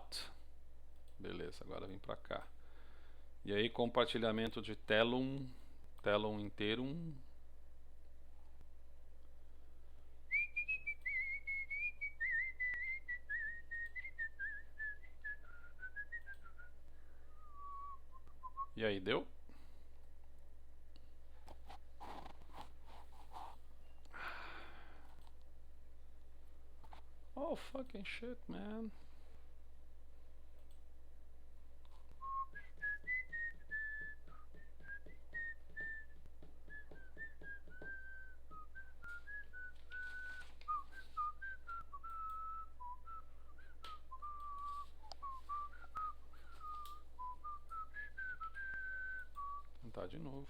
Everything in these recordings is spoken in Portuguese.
not. Beleza, agora vem pra cá. E aí compartilhamento de telum inteiro. E aí, deu? Oh, fucking shit, man. Vou tentar de novo.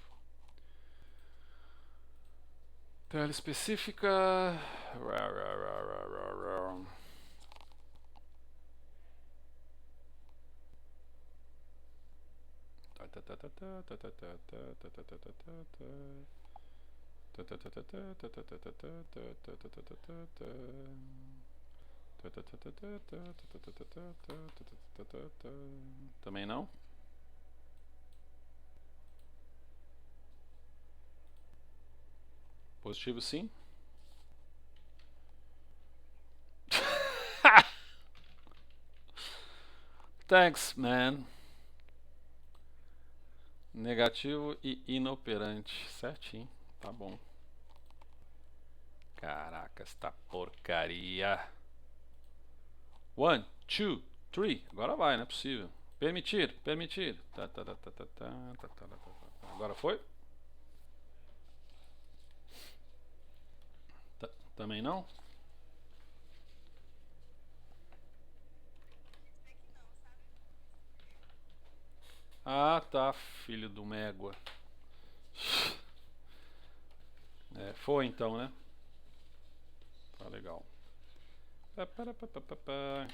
Tela específica. Também não? Positivo sim? Thanks, man. Negativo e inoperante. Certinho, tá bom. Caraca, esta porcaria. 1, 2, 3. Agora vai, não é possível. Permitir, permitir. Agora foi? Também não? Ah, tá, filho do mégua. Foi então, né? Tá legal.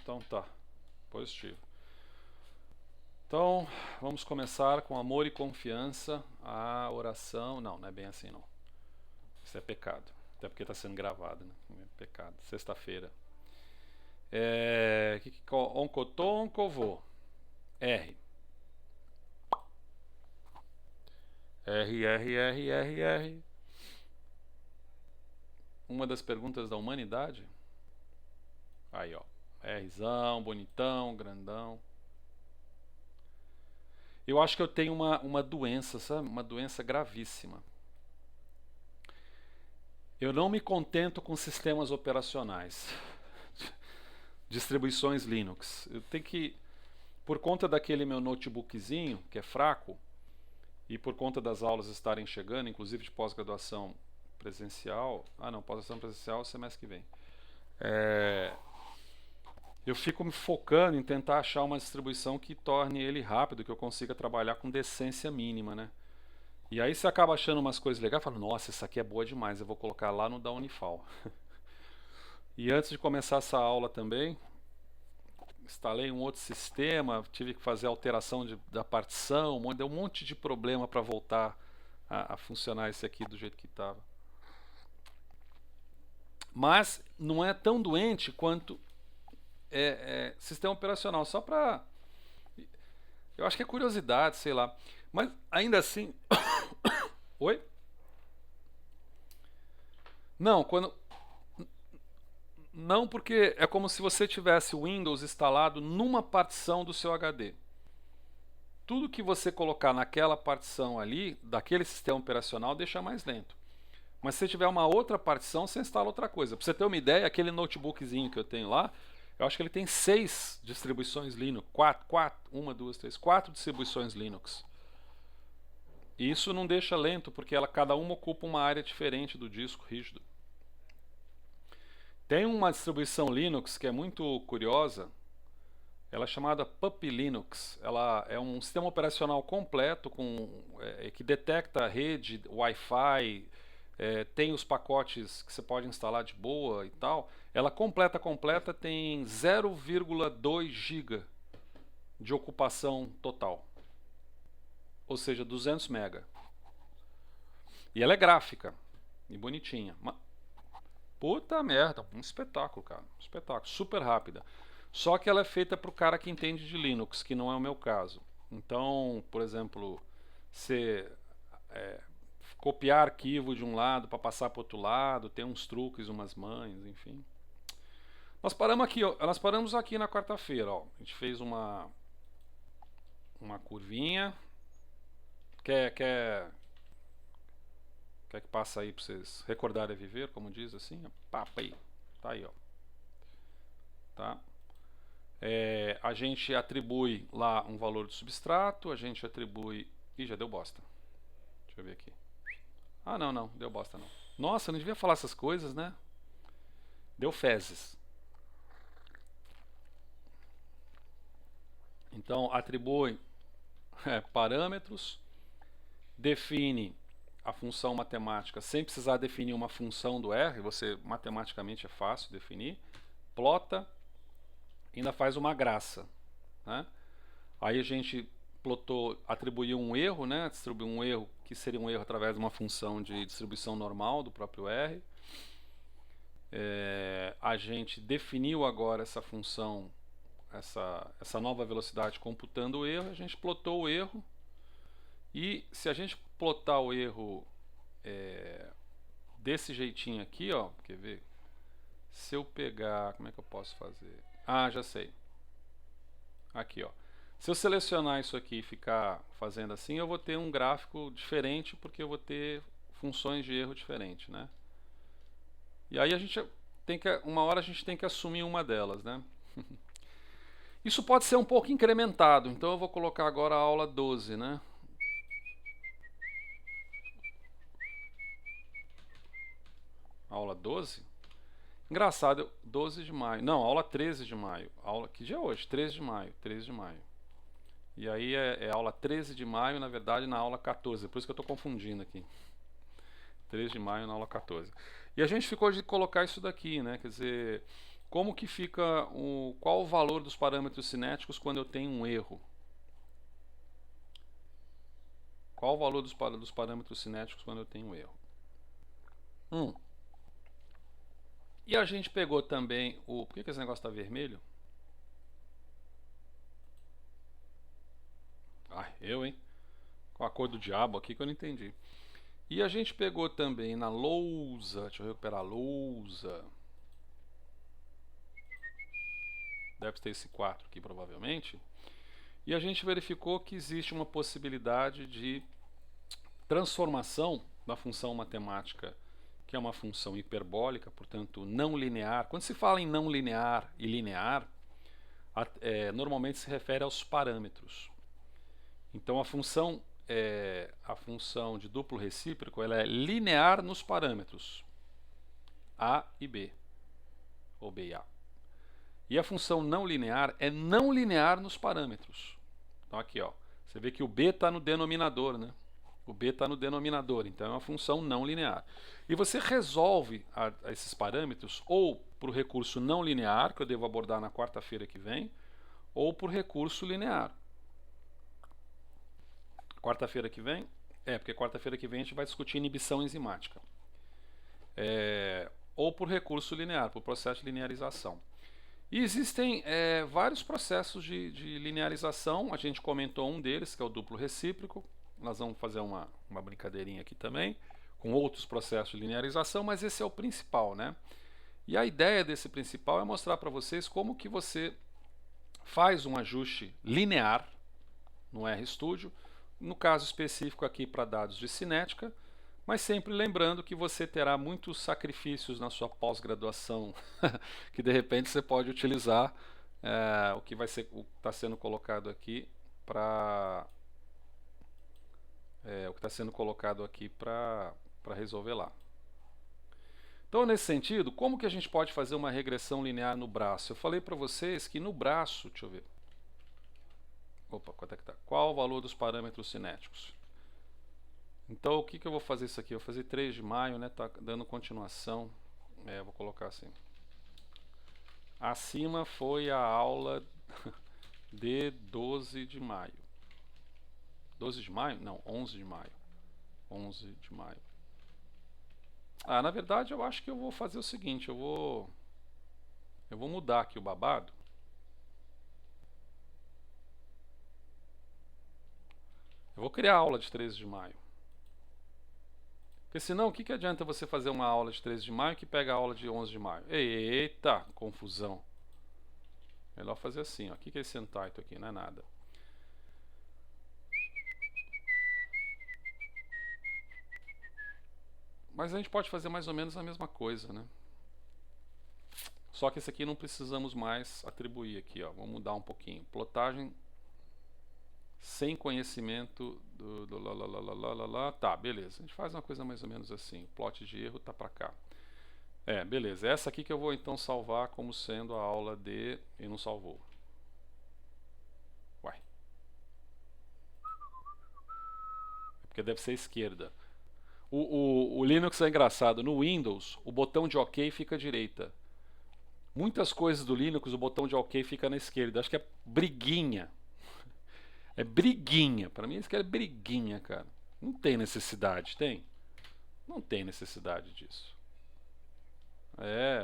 Então tá, positivo. Então, vamos começar com amor e confiança. A oração. Não, não é bem assim não. Isso é pecado. Até porque está sendo gravado, né? É pecado. Sexta-feira. Oncotoncovo. R. R, R, R, R, R. Uma das perguntas da humanidade. Aí, ó. Rzão, bonitão, grandão. Eu acho que eu tenho uma doença, sabe? Uma doença gravíssima. Eu não me contento com sistemas operacionais. Distribuições Linux. Eu tenho que, por conta daquele meu notebookzinho, que é fraco, e por conta das aulas estarem chegando, inclusive de pós-graduação presencial. Ah, não, pós-graduação presencial semestre que vem. Eu fico me focando em tentar achar uma distribuição que torne ele rápido, que eu consiga trabalhar com decência mínima, né? E aí você acaba achando umas coisas legais e fala, nossa, essa aqui é boa demais, eu vou colocar lá no da Unifal. E antes de começar essa aula também, instalei um outro sistema, tive que fazer alteração da partição, deu um monte de problema para voltar a funcionar esse aqui do jeito que estava. Mas não é tão doente quanto sistema operacional, só para... Eu acho que é curiosidade, sei lá. Mas ainda assim... Oi? Não, quando... Não, porque é como se você tivesse o Windows instalado numa partição do seu HD. Tudo que você colocar naquela partição ali, daquele sistema operacional, deixa mais lento. Mas se você tiver uma outra partição, você instala outra coisa. Para você ter uma ideia, aquele notebookzinho que eu tenho lá, eu acho que ele tem 6 distribuições Linux. 4 distribuições Linux. E isso não deixa lento, porque cada uma ocupa uma área diferente do disco rígido. Tem uma distribuição Linux que é muito curiosa. Ela é chamada Puppy Linux. Ela é um sistema operacional completo que detecta a rede, Wi-Fi, tem os pacotes que você pode instalar de boa e tal. Ela completa tem 0,2 GB de ocupação total. Ou seja, 200 MB. E ela é gráfica e bonitinha. Puta merda, um espetáculo, cara. Um espetáculo, super rápida. Só que ela é feita para o cara que entende de Linux, que não é o meu caso. Então, por exemplo, você copiar arquivo de um lado para passar para o outro lado, tem uns truques, umas manhas, enfim. Nós paramos aqui, ó, nós paramos aqui na quarta-feira, ó. A gente fez uma curvinha. Quer que passe aí para vocês recordarem a viver, como diz assim? Papa aí. Tá aí, ó. Tá? A gente atribui lá um valor de substrato, a gente atribui... Ih, já deu bosta. Deixa eu ver aqui. Ah, não, deu bosta não. Nossa, eu não devia falar essas coisas, né? Deu fezes. Então, atribui parâmetros, define a função matemática sem precisar definir uma função do R, você matematicamente é fácil definir, plota, ainda faz uma graça, né? Aí a gente plotou, atribuiu um erro, né? Distribuiu um erro que seria um erro através de uma função de distribuição normal do próprio R. A gente definiu agora essa função, essa nova velocidade computando o erro, a gente plotou o erro. E se a gente plotar o erro desse jeitinho aqui, ó, quer ver? Se eu pegar, como é que eu posso fazer? Ah, já sei. Aqui, ó. Se eu selecionar isso aqui e ficar fazendo assim, eu vou ter um gráfico diferente, porque eu vou ter funções de erro diferentes, né? E aí a gente tem que, uma hora a gente tem que assumir uma delas, né? Isso pode ser um pouco incrementado, então eu vou colocar agora a aula 12, né? Aula 12? Engraçado, 12 de maio. Não, aula 13 de maio. Aula, que dia é hoje? 13 de maio. 13 de maio. E aí é aula 13 de maio, na verdade, na aula 14. Por isso que eu estou confundindo aqui. 13 de maio na aula 14. E a gente ficou de colocar isso daqui, né? Quer dizer, como que fica qual o valor dos parâmetros cinéticos quando eu tenho um erro? Qual o valor dos parâmetros cinéticos quando eu tenho um erro? E a gente pegou também o... Por que esse negócio está vermelho? Ai, hein? Com a cor do diabo aqui que eu não entendi. E a gente pegou também na lousa... Deixa eu recuperar a lousa. Deve ter esse 4 aqui provavelmente. E a gente verificou que existe uma possibilidade de transformação da função matemática, que é uma função hiperbólica, portanto não linear. Quando se fala em não linear e linear, normalmente se refere aos parâmetros. Então a função de duplo recíproco, ela é linear nos parâmetros A e B, ou B e A. E a função não linear é não linear nos parâmetros. Então aqui, ó, você vê que o B está no denominador, né? O B está no denominador, então é uma função não linear. E você resolve esses parâmetros ou por recurso não linear, que eu devo abordar na quarta-feira que vem, ou por recurso linear. Quarta-feira que vem? Porque quarta-feira que vem a gente vai discutir inibição enzimática. Ou por recurso linear, por processo de linearização. E existem vários processos de linearização, a gente comentou um deles, que é o duplo recíproco. Nós vamos fazer uma brincadeirinha aqui também, com outros processos de linearização, mas esse é o principal, né? E a ideia desse principal é mostrar para vocês como que você faz um ajuste linear no RStudio, no caso específico aqui para dados de cinética, mas sempre lembrando que você terá muitos sacrifícios na sua pós-graduação, que de repente você pode utilizar o que está sendo colocado aqui para resolver lá. Então, nesse sentido, como que a gente pode fazer uma regressão linear no braço? Eu falei para vocês que no braço, deixa eu ver. Opa, quanto é que tá? Qual o valor dos parâmetros cinéticos? Então, o que eu vou fazer isso aqui? Eu vou fazer 3 de maio, né? Tá dando continuação. Vou colocar assim. Acima foi a aula de 12 de maio. 12 de maio? Não, 11 de maio. 11 de maio. Na verdade, eu acho que eu vou fazer o seguinte. Eu vou mudar aqui o babado. Eu vou criar a aula de 13 de maio. Porque senão, o que adianta você fazer uma aula de 13 de maio que pega a aula de 11 de maio? Eita, confusão. Melhor fazer assim, ó. O que é esse untitled aqui? Não é nada. Mas a gente pode fazer mais ou menos a mesma coisa, né? Só que esse aqui não precisamos mais atribuir aqui, ó. Vamos mudar um pouquinho. Plotagem sem conhecimento do lá. Tá, beleza. A gente faz uma coisa mais ou menos assim. Plot de erro tá pra cá. Beleza. Essa aqui que eu vou então salvar como sendo a aula de... E não salvou. Uai. É porque deve ser esquerda. O Linux é engraçado. No Windows, o botão de OK fica à direita. Muitas coisas do Linux, o botão de OK fica na esquerda. Acho que é briguinha. É briguinha. Para mim, isso aqui é briguinha, cara. Não tem necessidade, tem? Não tem necessidade disso.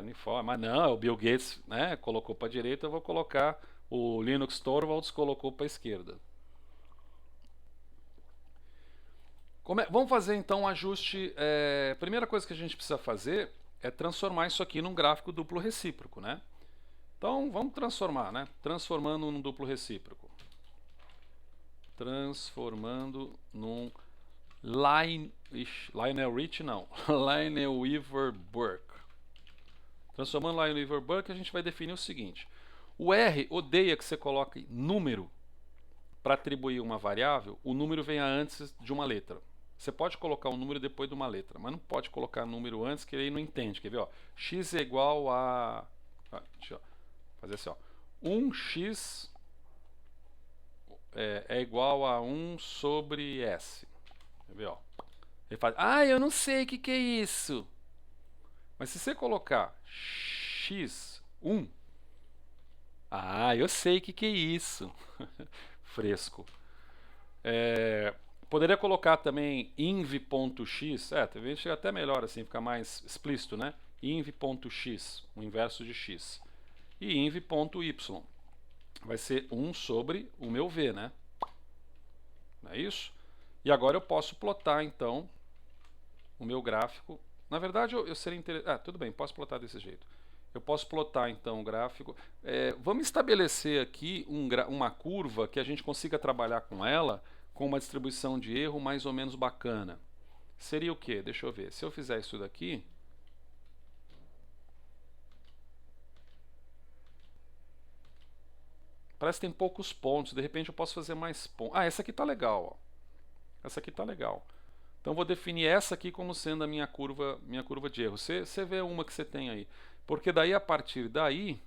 Uniforme. Mas não, o Bill Gates, né, colocou para a direita, eu vou colocar. O Linux Torvalds colocou para a esquerda. Vamos fazer então um ajuste. Primeira coisa que a gente precisa fazer é transformar isso aqui num gráfico duplo recíproco, né? Então vamos transformar, né? Transformando num duplo recíproco. Transformando num Lionel Rich não. Lionel Weaver Burke. Transformando Lionel Weaver Burke, a gente vai definir o seguinte. O R odeia que você coloque número para atribuir uma variável. O número venha antes de uma letra. Você pode colocar um número depois de uma letra, mas não pode colocar número antes, que ele não entende. Quer ver? Ó, x é igual a... deixa eu fazer assim, ó. 1x é igual a 1 sobre s. Quer ver? Ó. Ele faz, eu não sei o que é isso. Mas se você colocar x1, eu sei o que é isso. Fresco. Poderia colocar também inv.x, talvez chegue até melhor assim, fica mais explícito, né? Inv.x, o inverso de x. E inv.y vai ser 1 sobre o meu v, né? Não é isso? E agora eu posso plotar então o meu gráfico. Na verdade eu seria interessante... tudo bem, posso plotar desse jeito. Eu posso plotar então o gráfico. Vamos estabelecer aqui uma curva que a gente consiga trabalhar com ela com uma distribuição de erro mais ou menos bacana. Seria o quê? Deixa eu ver. Se eu fizer isso daqui... Parece que tem poucos pontos. De repente eu posso fazer mais pontos. Essa aqui está legal. Ó. Essa aqui está legal. Então eu vou definir essa aqui como sendo a minha curva de erro. Você vê uma que você tem aí. Porque daí, a partir daí...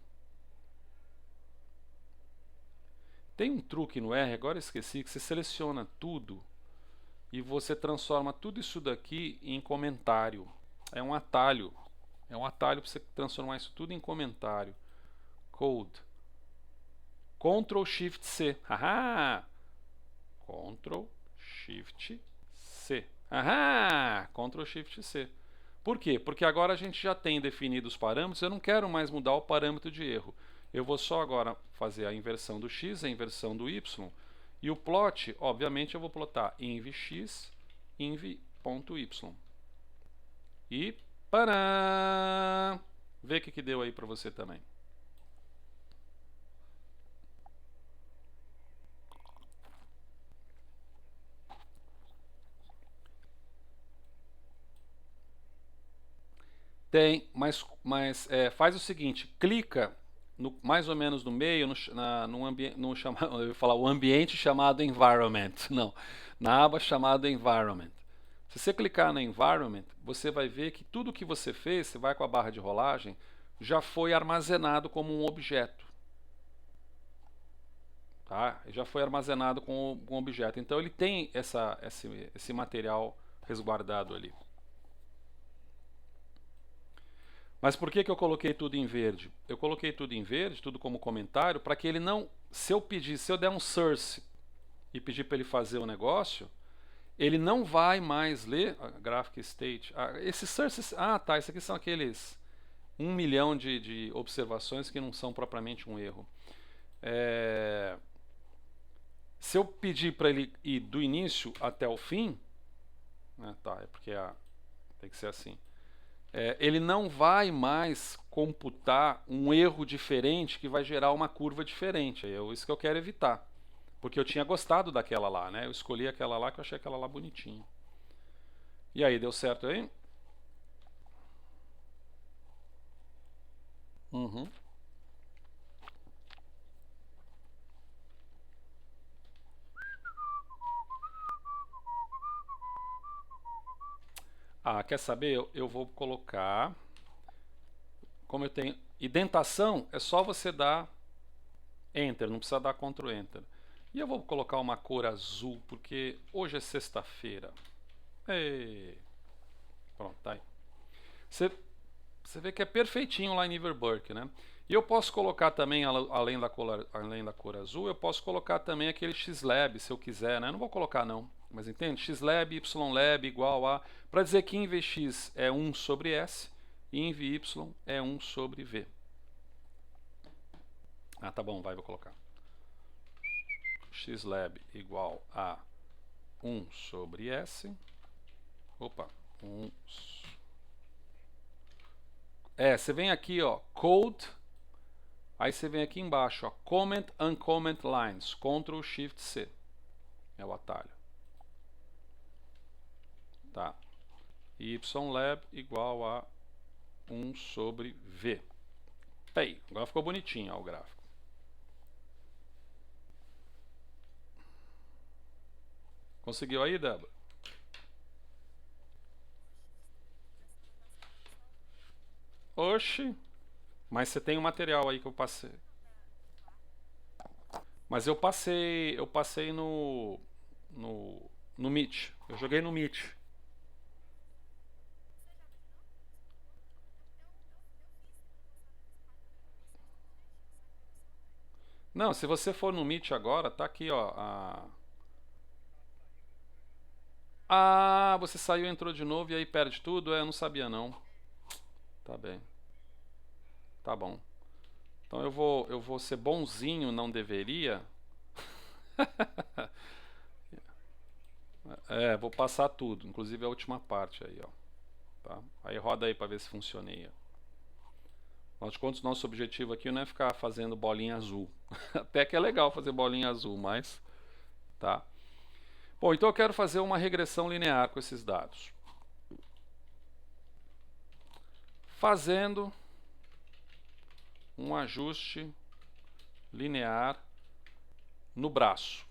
Tem um truque no R, agora eu esqueci, que você seleciona tudo e você transforma tudo isso daqui em comentário. É um atalho. É um atalho para você transformar isso tudo em comentário. Code. Ctrl Shift C. Ctrl Shift C. Ctrl Shift C. Por quê? Porque agora a gente já tem definido os parâmetros, eu não quero mais mudar o parâmetro de erro. Eu vou só agora fazer a inversão do x, a inversão do y. E o plot, obviamente, eu vou plotar inv.x, inv.y. E pará! Vê o que deu aí para você também. Tem, mas faz o seguinte, clica mais ou menos no meio, eu ia falar o ambiente chamado environment, não, na aba chamada environment. Se você clicar na environment, você vai ver que tudo que você fez, você vai com a barra de rolagem, já foi armazenado como um objeto. Tá? Já foi armazenado com um objeto. Então ele tem esse material resguardado ali. Mas por que eu coloquei tudo em verde? Eu coloquei tudo em verde, tudo como comentário, para que ele não... Se eu der um source e pedir para ele fazer o negócio, ele não vai mais ler... Graphic State... esses sources... tá, esses aqui são aqueles 1 milhão de observações que não são propriamente um erro. Se eu pedir para ele ir do início até o fim, né, tá, é porque tem que ser assim. Ele não vai mais computar um erro diferente que vai gerar uma curva diferente. É isso que eu quero evitar. Porque eu tinha gostado daquela lá, né? Eu escolhi aquela lá que eu achei aquela lá bonitinha. E aí, deu certo aí? Uhum. Ah, quer saber? Eu vou colocar. Como eu tenho. Indentação é só você dar Enter, não precisa dar Ctrl Enter. E eu vou colocar uma cor azul, porque hoje é sexta-feira. Pronto, tá aí. Você vê que é perfeitinho lá em Everburg, né? E eu posso colocar também, além da cor azul, eu posso colocar também aquele Xlab, se eu quiser, né? Eu não vou colocar não, mas entende? Xlab, Ylab igual a... Para dizer que inv x é 1 sobre S e inv y é 1 sobre V. Ah, tá bom, vou colocar. Xlab igual a 1 sobre S. Opa, 1. Você vem aqui, ó, Code. Aí você vem aqui embaixo, ó, Comment Uncomment Lines. Ctrl Shift C. É o atalho. Tá. Ylab igual a 1 sobre V. Aí, agora ficou bonitinho, ó, o gráfico. Conseguiu aí, Débora? Oxi. Mas você tem um material aí que eu passei. Mas eu passei no Meet. Eu joguei no Meet. Não, se você for no Meet agora, tá aqui, ó. Ah, você saiu, entrou de novo e aí perde tudo? Eu não sabia não. Tá bem. Tá bom. Então eu vou ser bonzinho, não deveria. Vou passar tudo, inclusive a última parte aí, ó. Tá? Aí roda aí para ver se funcionia. Afinal de contas, nosso objetivo aqui não é ficar fazendo bolinha azul. Até que é legal fazer bolinha azul, mas tá. Bom, então eu quero fazer uma regressão linear com esses dados. Fazendo um ajuste linear no braço,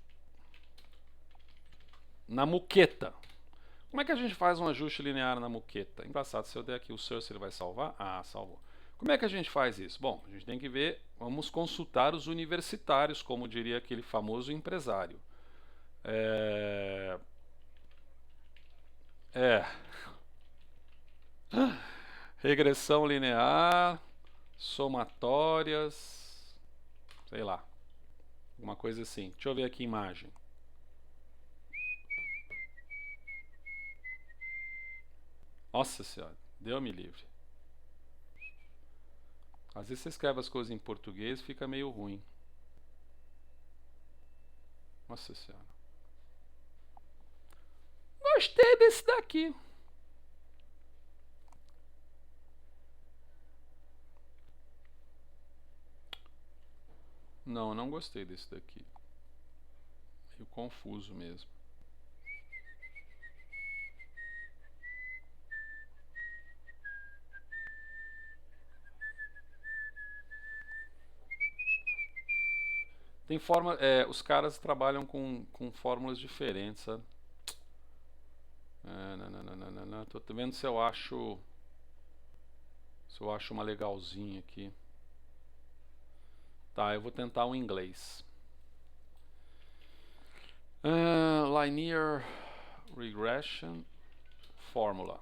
na muqueta. Como é que a gente faz um ajuste linear na muqueta? Engraçado, se eu der aqui o source, ele vai salvar? Ah, salvou. Como é que a gente faz isso? Bom, a gente tem que ver, vamos consultar os universitários, como diria aquele famoso empresário. É. Regressão linear, somatórias, sei lá, alguma coisa assim. Deixa eu ver aqui a imagem. Nossa senhora, Deus me livre. Às vezes você escreve as coisas em português e fica meio ruim. Nossa senhora. Gostei desse daqui. Não, não gostei desse daqui. Meio confuso mesmo. Tem forma, os caras trabalham com fórmulas diferentes, sabe? Não. Tô vendo se eu acho uma legalzinha aqui. Tá, eu vou tentar um inglês. Linear Regression Formula.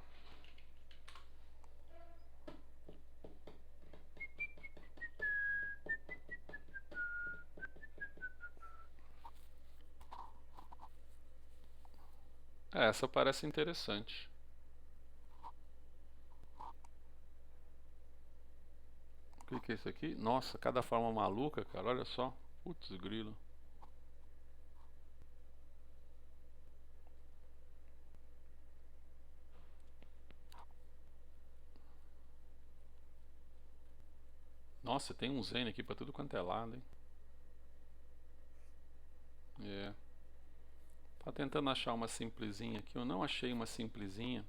Essa parece interessante. O que é isso aqui? Nossa, cada forma maluca, cara. Olha só. Putz, grilo. Nossa, tem um Zen aqui pra tudo quanto é lado, hein? É. Tá tentando achar uma simplesinha aqui. Eu não achei uma simplesinha.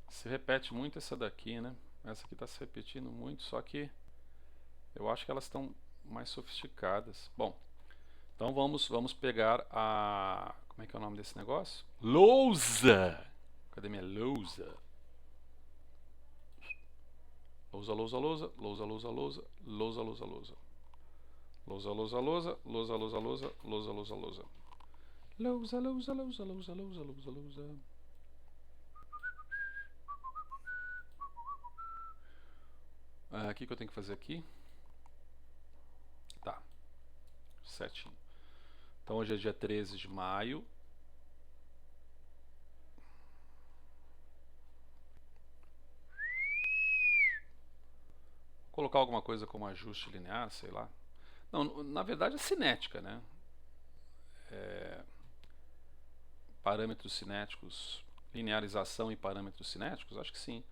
Se repete muito essa daqui, né? Essa aqui tá se repetindo muito, só que eu acho que elas estão mais sofisticadas. Bom, então vamos pegar a... Como é que é o nome desse negócio? Lousa! Cadê minha lousa? Lousa, lousa, lousa, lousa, lousa, lousa, lousa, lousa, lousa. Lousa, lousa, lousa, lousa, lousa, lousa, lousa, lousa, lousa. Lousa, lousa, lousa, lousa, lousa, lousa, lousa. O que eu tenho que fazer aqui? Tá, certinho. Então hoje é dia 13 de maio. Vou colocar alguma coisa como ajuste linear, sei lá. Não, na verdade é cinética, né? Parâmetros cinéticos, linearização e parâmetros cinéticos, acho que sim.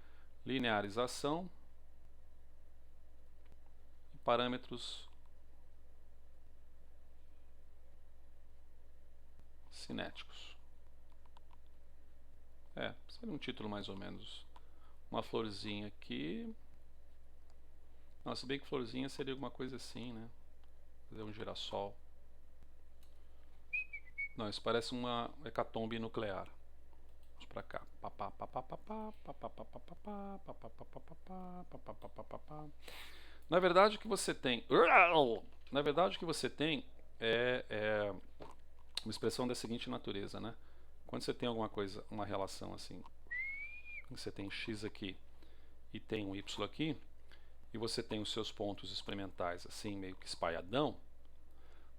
Linearização e parâmetros cinéticos. Seria um título mais ou menos. Uma florzinha aqui. Não, se bem que florzinha seria alguma coisa assim, né? Fazer um girassol. Não, isso parece uma hecatombe nuclear. Vamos pra cá. Na verdade o que você tem... Na verdade o que você tem é uma expressão da seguinte natureza, né? Quando você tem alguma coisa, uma relação assim, você tem x aqui e tem um y aqui, e você tem os seus pontos experimentais assim, meio que espalhadão,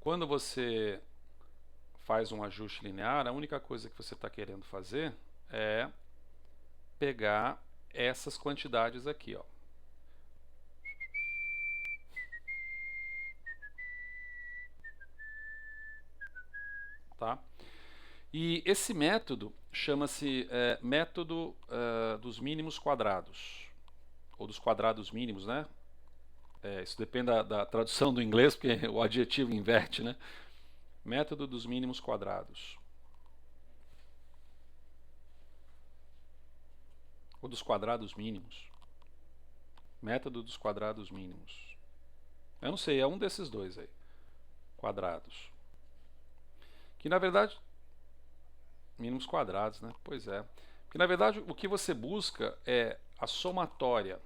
quando você faz um ajuste linear, a única coisa que você está querendo fazer é pegar essas quantidades aqui, ó. Tá? E esse método chama-se método dos mínimos quadrados, ou dos quadrados mínimos, né? Isso depende da tradução do inglês, porque o adjetivo inverte, né? Método dos mínimos quadrados. Ou dos quadrados mínimos. Método dos quadrados mínimos. Eu não sei, é um desses dois aí. Quadrados. Que na verdade... Mínimos quadrados, né? Pois é. Porque na verdade o que você busca é a somatória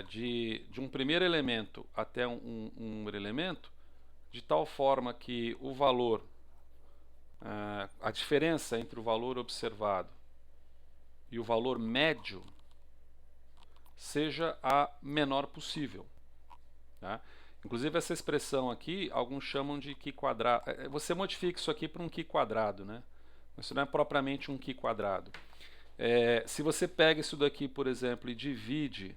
de um primeiro elemento até um elemento, de tal forma que o valor, a diferença entre o valor observado e o valor médio seja a menor possível. Tá? Inclusive essa expressão aqui, alguns chamam de Qi quadrado. Você modifica isso aqui para um Qi quadrado, né? Isso não é propriamente um Qi quadrado. Se você pega isso daqui, por exemplo, e divide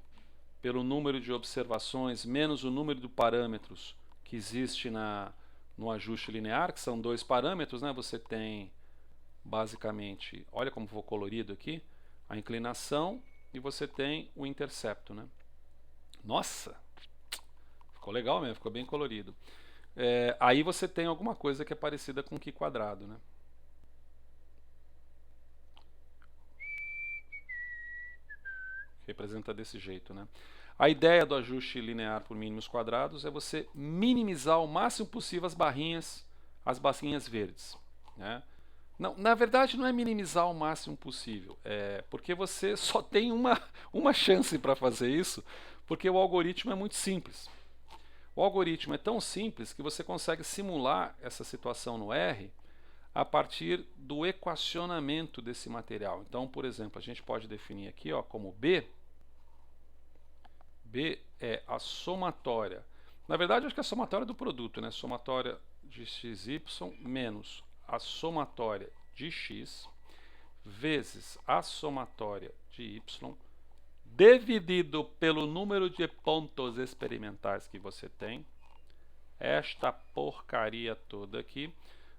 pelo número de observações menos o número de parâmetros que existe no ajuste linear, que são 2 parâmetros, né? Você tem basicamente, olha como ficou colorido aqui, a inclinação e você tem o intercepto, né? Nossa! Ficou legal mesmo, ficou bem colorido. Aí você tem alguma coisa que é parecida com Qi quadrado, né? Representa desse jeito, né? A ideia do ajuste linear por mínimos quadrados é você minimizar o máximo possível as barrinhas verdes, né? Não, na verdade não é minimizar o máximo possível, porque você só tem uma chance para fazer isso, porque o algoritmo é muito simples. O algoritmo é tão simples que você consegue simular essa situação no R a partir do equacionamento desse material. Então, por exemplo, a gente pode definir aqui como B. B é a somatória. Na verdade, acho que é a somatória do produto, né? Somatória de xy menos a somatória de x vezes a somatória de y dividido pelo número de pontos experimentais que você tem. Esta porcaria toda aqui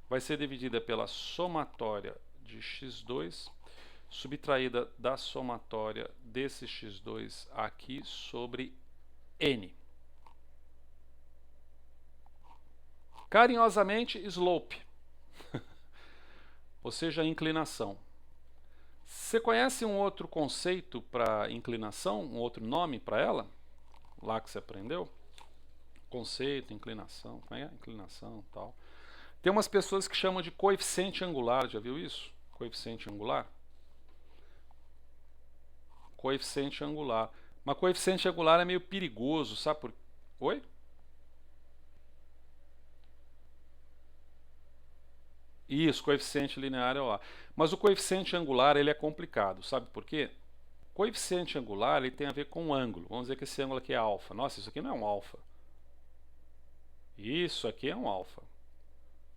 vai ser dividida pela somatória de x2 subtraída da somatória desse x2 aqui sobre n. Carinhosamente, slope, ou seja, inclinação. Você conhece um outro conceito para inclinação, um outro nome para ela? Lá que você aprendeu? Conceito, inclinação, como é? Inclinação e tal. Tem umas pessoas que chamam de coeficiente angular, já viu isso? Coeficiente angular? Coeficiente angular. Mas coeficiente angular é meio perigoso, sabe por... Oi? Isso, coeficiente linear é o A. Mas o coeficiente angular ele é complicado, sabe por quê? Coeficiente angular ele tem a ver com o ângulo. Vamos dizer que esse ângulo aqui é alfa. Nossa, isso aqui não é um alfa. Isso aqui é um alfa.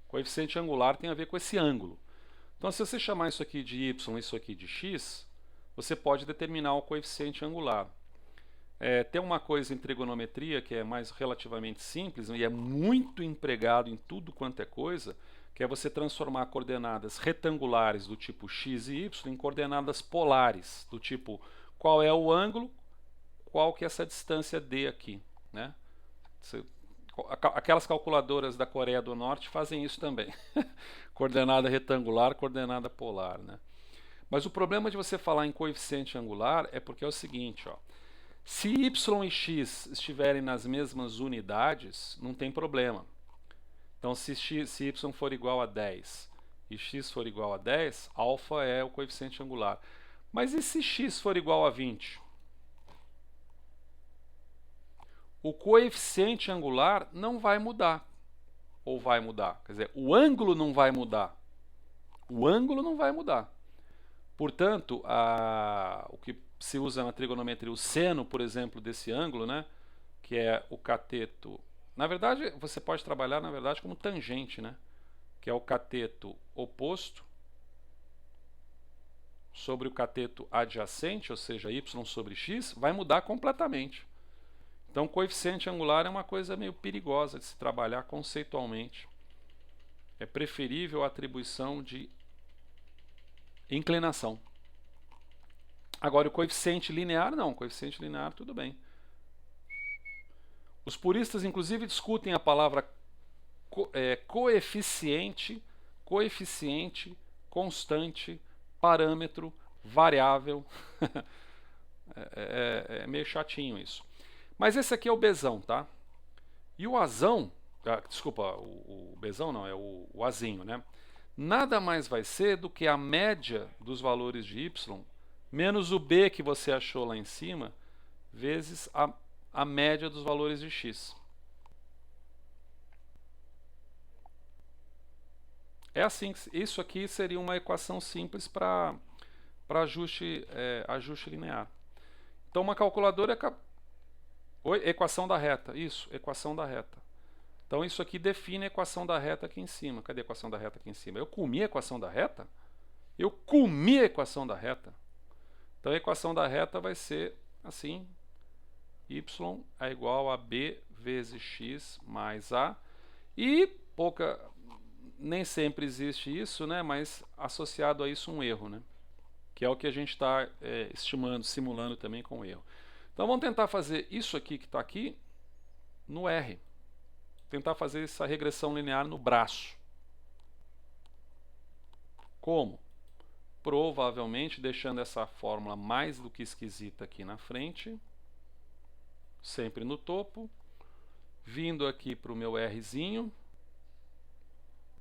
Coeficiente angular tem a ver com esse ângulo. Então, se você chamar isso aqui de y, isso aqui de x, você pode determinar o coeficiente angular. Tem uma coisa em trigonometria que é mais relativamente simples e é muito empregado em tudo quanto é coisa, que é você transformar coordenadas retangulares do tipo x e y em coordenadas polares, do tipo qual é o ângulo, qual que é essa distância d aqui, né? Aquelas calculadoras da Coreia do Norte fazem isso também. Coordenada retangular, coordenada polar, né? Mas o problema de você falar em coeficiente angular é porque é o seguinte, ó. Se y e x estiverem nas mesmas unidades, não tem problema. Então, se y for igual a 10 e x for igual a 10, alfa é o coeficiente angular. Mas e se x for igual a 20? O coeficiente angular não vai mudar. Ou vai mudar? Quer dizer, o ângulo não vai mudar. O ângulo não vai mudar. Portanto, o que se usa na trigonometria, o seno, por exemplo, desse ângulo, né, que é o cateto. Na verdade, você pode trabalhar, na verdade, como tangente, né, que é o cateto oposto sobre o cateto adjacente, ou seja, y sobre x, vai mudar completamente. Então, coeficiente angular é uma coisa meio perigosa de se trabalhar conceitualmente. É preferível a atribuição de inclinação. Agora, o coeficiente linear, não. O coeficiente linear, tudo bem. Os puristas, inclusive, discutem a palavra coeficiente, constante, parâmetro, variável. É meio chatinho isso. Mas esse aqui é o Bzão, tá? E o Azão, desculpa, o Bzão não, é o Azinho, né? Nada mais vai ser do que a média dos valores de y menos o b que você achou lá em cima, vezes a média dos valores de x. É assim, isso aqui seria uma equação simples para ajuste linear. Então, uma calculadora equação da reta, isso, equação da reta. Então, isso aqui define a equação da reta aqui em cima. Cadê a equação da reta aqui em cima? Eu comi a equação da reta? Eu comi a equação da reta? Então, a equação da reta vai ser assim, y é igual a b vezes x mais a, e nem sempre existe isso, né, mas associado a isso um erro, né, que é o que a gente está estimando, simulando também com o erro. Então, vamos tentar fazer isso aqui que está aqui no R. Tentar fazer essa regressão linear no braço. Como? Provavelmente deixando essa fórmula mais do que esquisita aqui na frente, sempre no topo, vindo aqui para o meu Rzinho.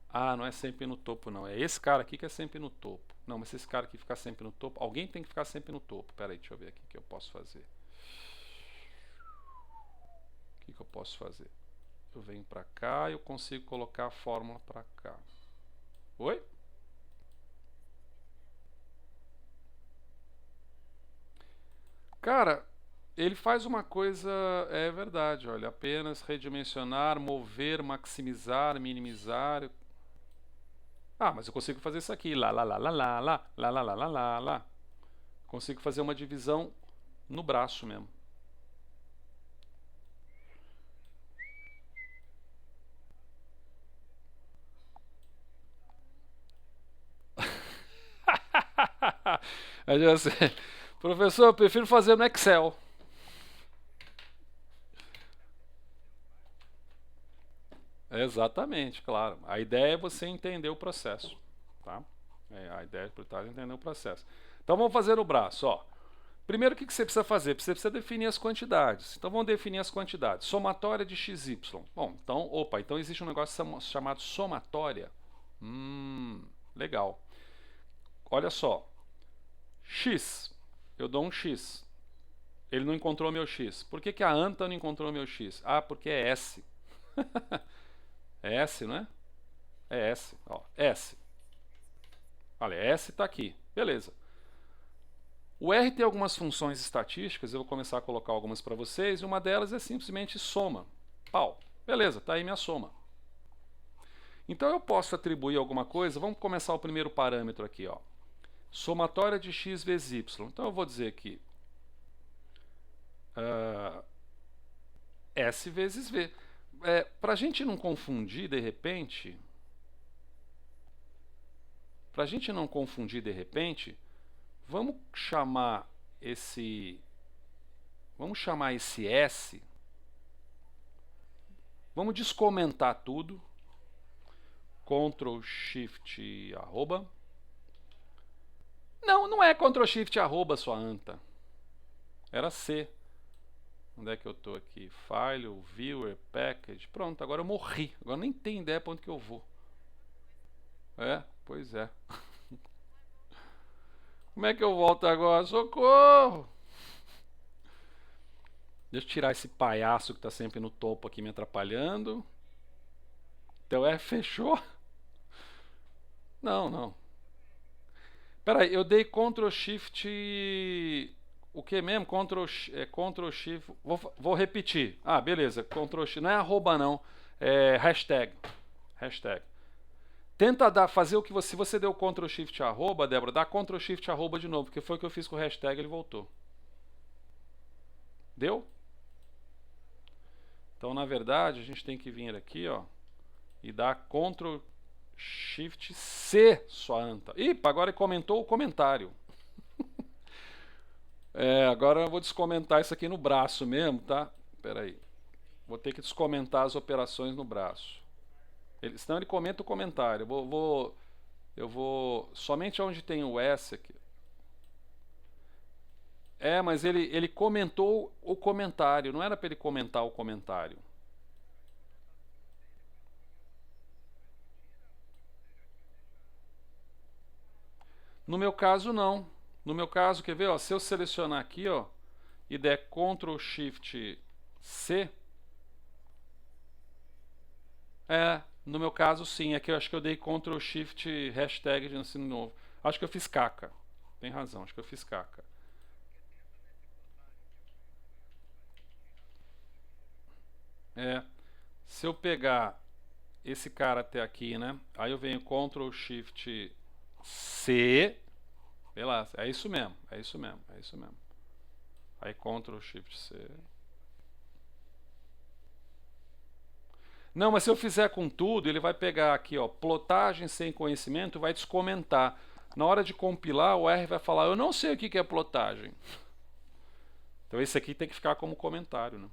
Ah, não é sempre no topo não, é esse cara aqui que é sempre no topo. Não, mas se esse cara aqui ficar sempre no topo, alguém tem que ficar sempre no topo. Pera aí, deixa eu ver aqui o que eu posso fazer. O que eu posso fazer? Eu venho para cá e eu consigo colocar a fórmula para cá. Oi? Cara, ele faz uma coisa, é verdade, olha, apenas redimensionar, mover, maximizar, minimizar. Ah, mas eu consigo fazer isso aqui, lá, lá, lá, lá, lá, lá, lá, lá, lá, lá, lá, lá. Consigo fazer uma divisão no braço mesmo. Aí assim, professor, eu prefiro fazer no Excel. Exatamente, claro. A ideia é você entender o processo, tá? A ideia por trás é entender o processo. Então vamos fazer o braço, ó. Primeiro, o que você precisa fazer? Você precisa definir as quantidades. Então vamos definir as quantidades. Somatória de xy. Bom, então, opa, então existe um negócio chamado somatória. Legal. Olha só. X. Eu dou um X. Ele não encontrou meu X. Por que a Anta não encontrou meu X? Ah, porque é S. É S, não é? É S. Ó, S. Olha, S está aqui. Beleza. O R tem algumas funções estatísticas, eu vou começar a colocar algumas para vocês, e uma delas é simplesmente soma. Pau. Beleza, está aí minha soma. Então eu posso atribuir alguma coisa, vamos começar o primeiro parâmetro aqui, ó. Somatória de x vezes y. Então eu vou dizer aqui S vezes V. Para a gente não confundir de repente, vamos chamar esse S, vamos descomentar tudo, Ctrl Shift arroba. Não é Ctrl Shift arroba, sua anta. Era C. Onde é que eu estou aqui? File, Viewer, Package. Pronto, agora eu morri. Agora nem tenho ideia para onde que eu vou. Pois é. Como é que eu volto agora? Socorro! Deixa eu tirar esse palhaço que está sempre no topo aqui me atrapalhando. Teu F fechou? Não. Peraí, eu dei Ctrl Shift. O que mesmo? Ctrl Shift. Vou repetir. Ah, beleza. Ctrl Shift. Não é arroba, não. É hashtag. Tenta fazer o que você. Se você deu Ctrl Shift arroba, Débora, dá Ctrl Shift arroba de novo, porque foi o que eu fiz com o hashtag, ele voltou. Deu? Então, na verdade, a gente tem que vir aqui, ó, e dar Ctrl Shift C, sua anta. Ih, agora ele comentou o comentário. Agora eu vou descomentar isso aqui no braço mesmo, tá? Espera aí. Vou ter que descomentar as operações no braço. Senão ele comenta o comentário. Eu vou somente onde tem o S aqui. Mas ele comentou o comentário. Não era para ele comentar o comentário. No meu caso, não. No meu caso, quer ver? Ó, se eu selecionar aqui, ó, e der Ctrl Shift C, no meu caso, sim. Aqui eu acho que eu dei Ctrl Shift hashtag de ensino novo. Acho que eu fiz caca. Tem razão, acho que eu fiz caca. Se eu pegar esse cara até aqui, né? Aí eu venho Ctrl Shift C. Beleza, é isso mesmo. Aí Ctrl Shift C. Não, mas se eu fizer com tudo, ele vai pegar aqui, ó, plotagem sem conhecimento e vai descomentar. Na hora de compilar, o R vai falar, eu não sei o que é plotagem. Então esse aqui tem que ficar como comentário, né?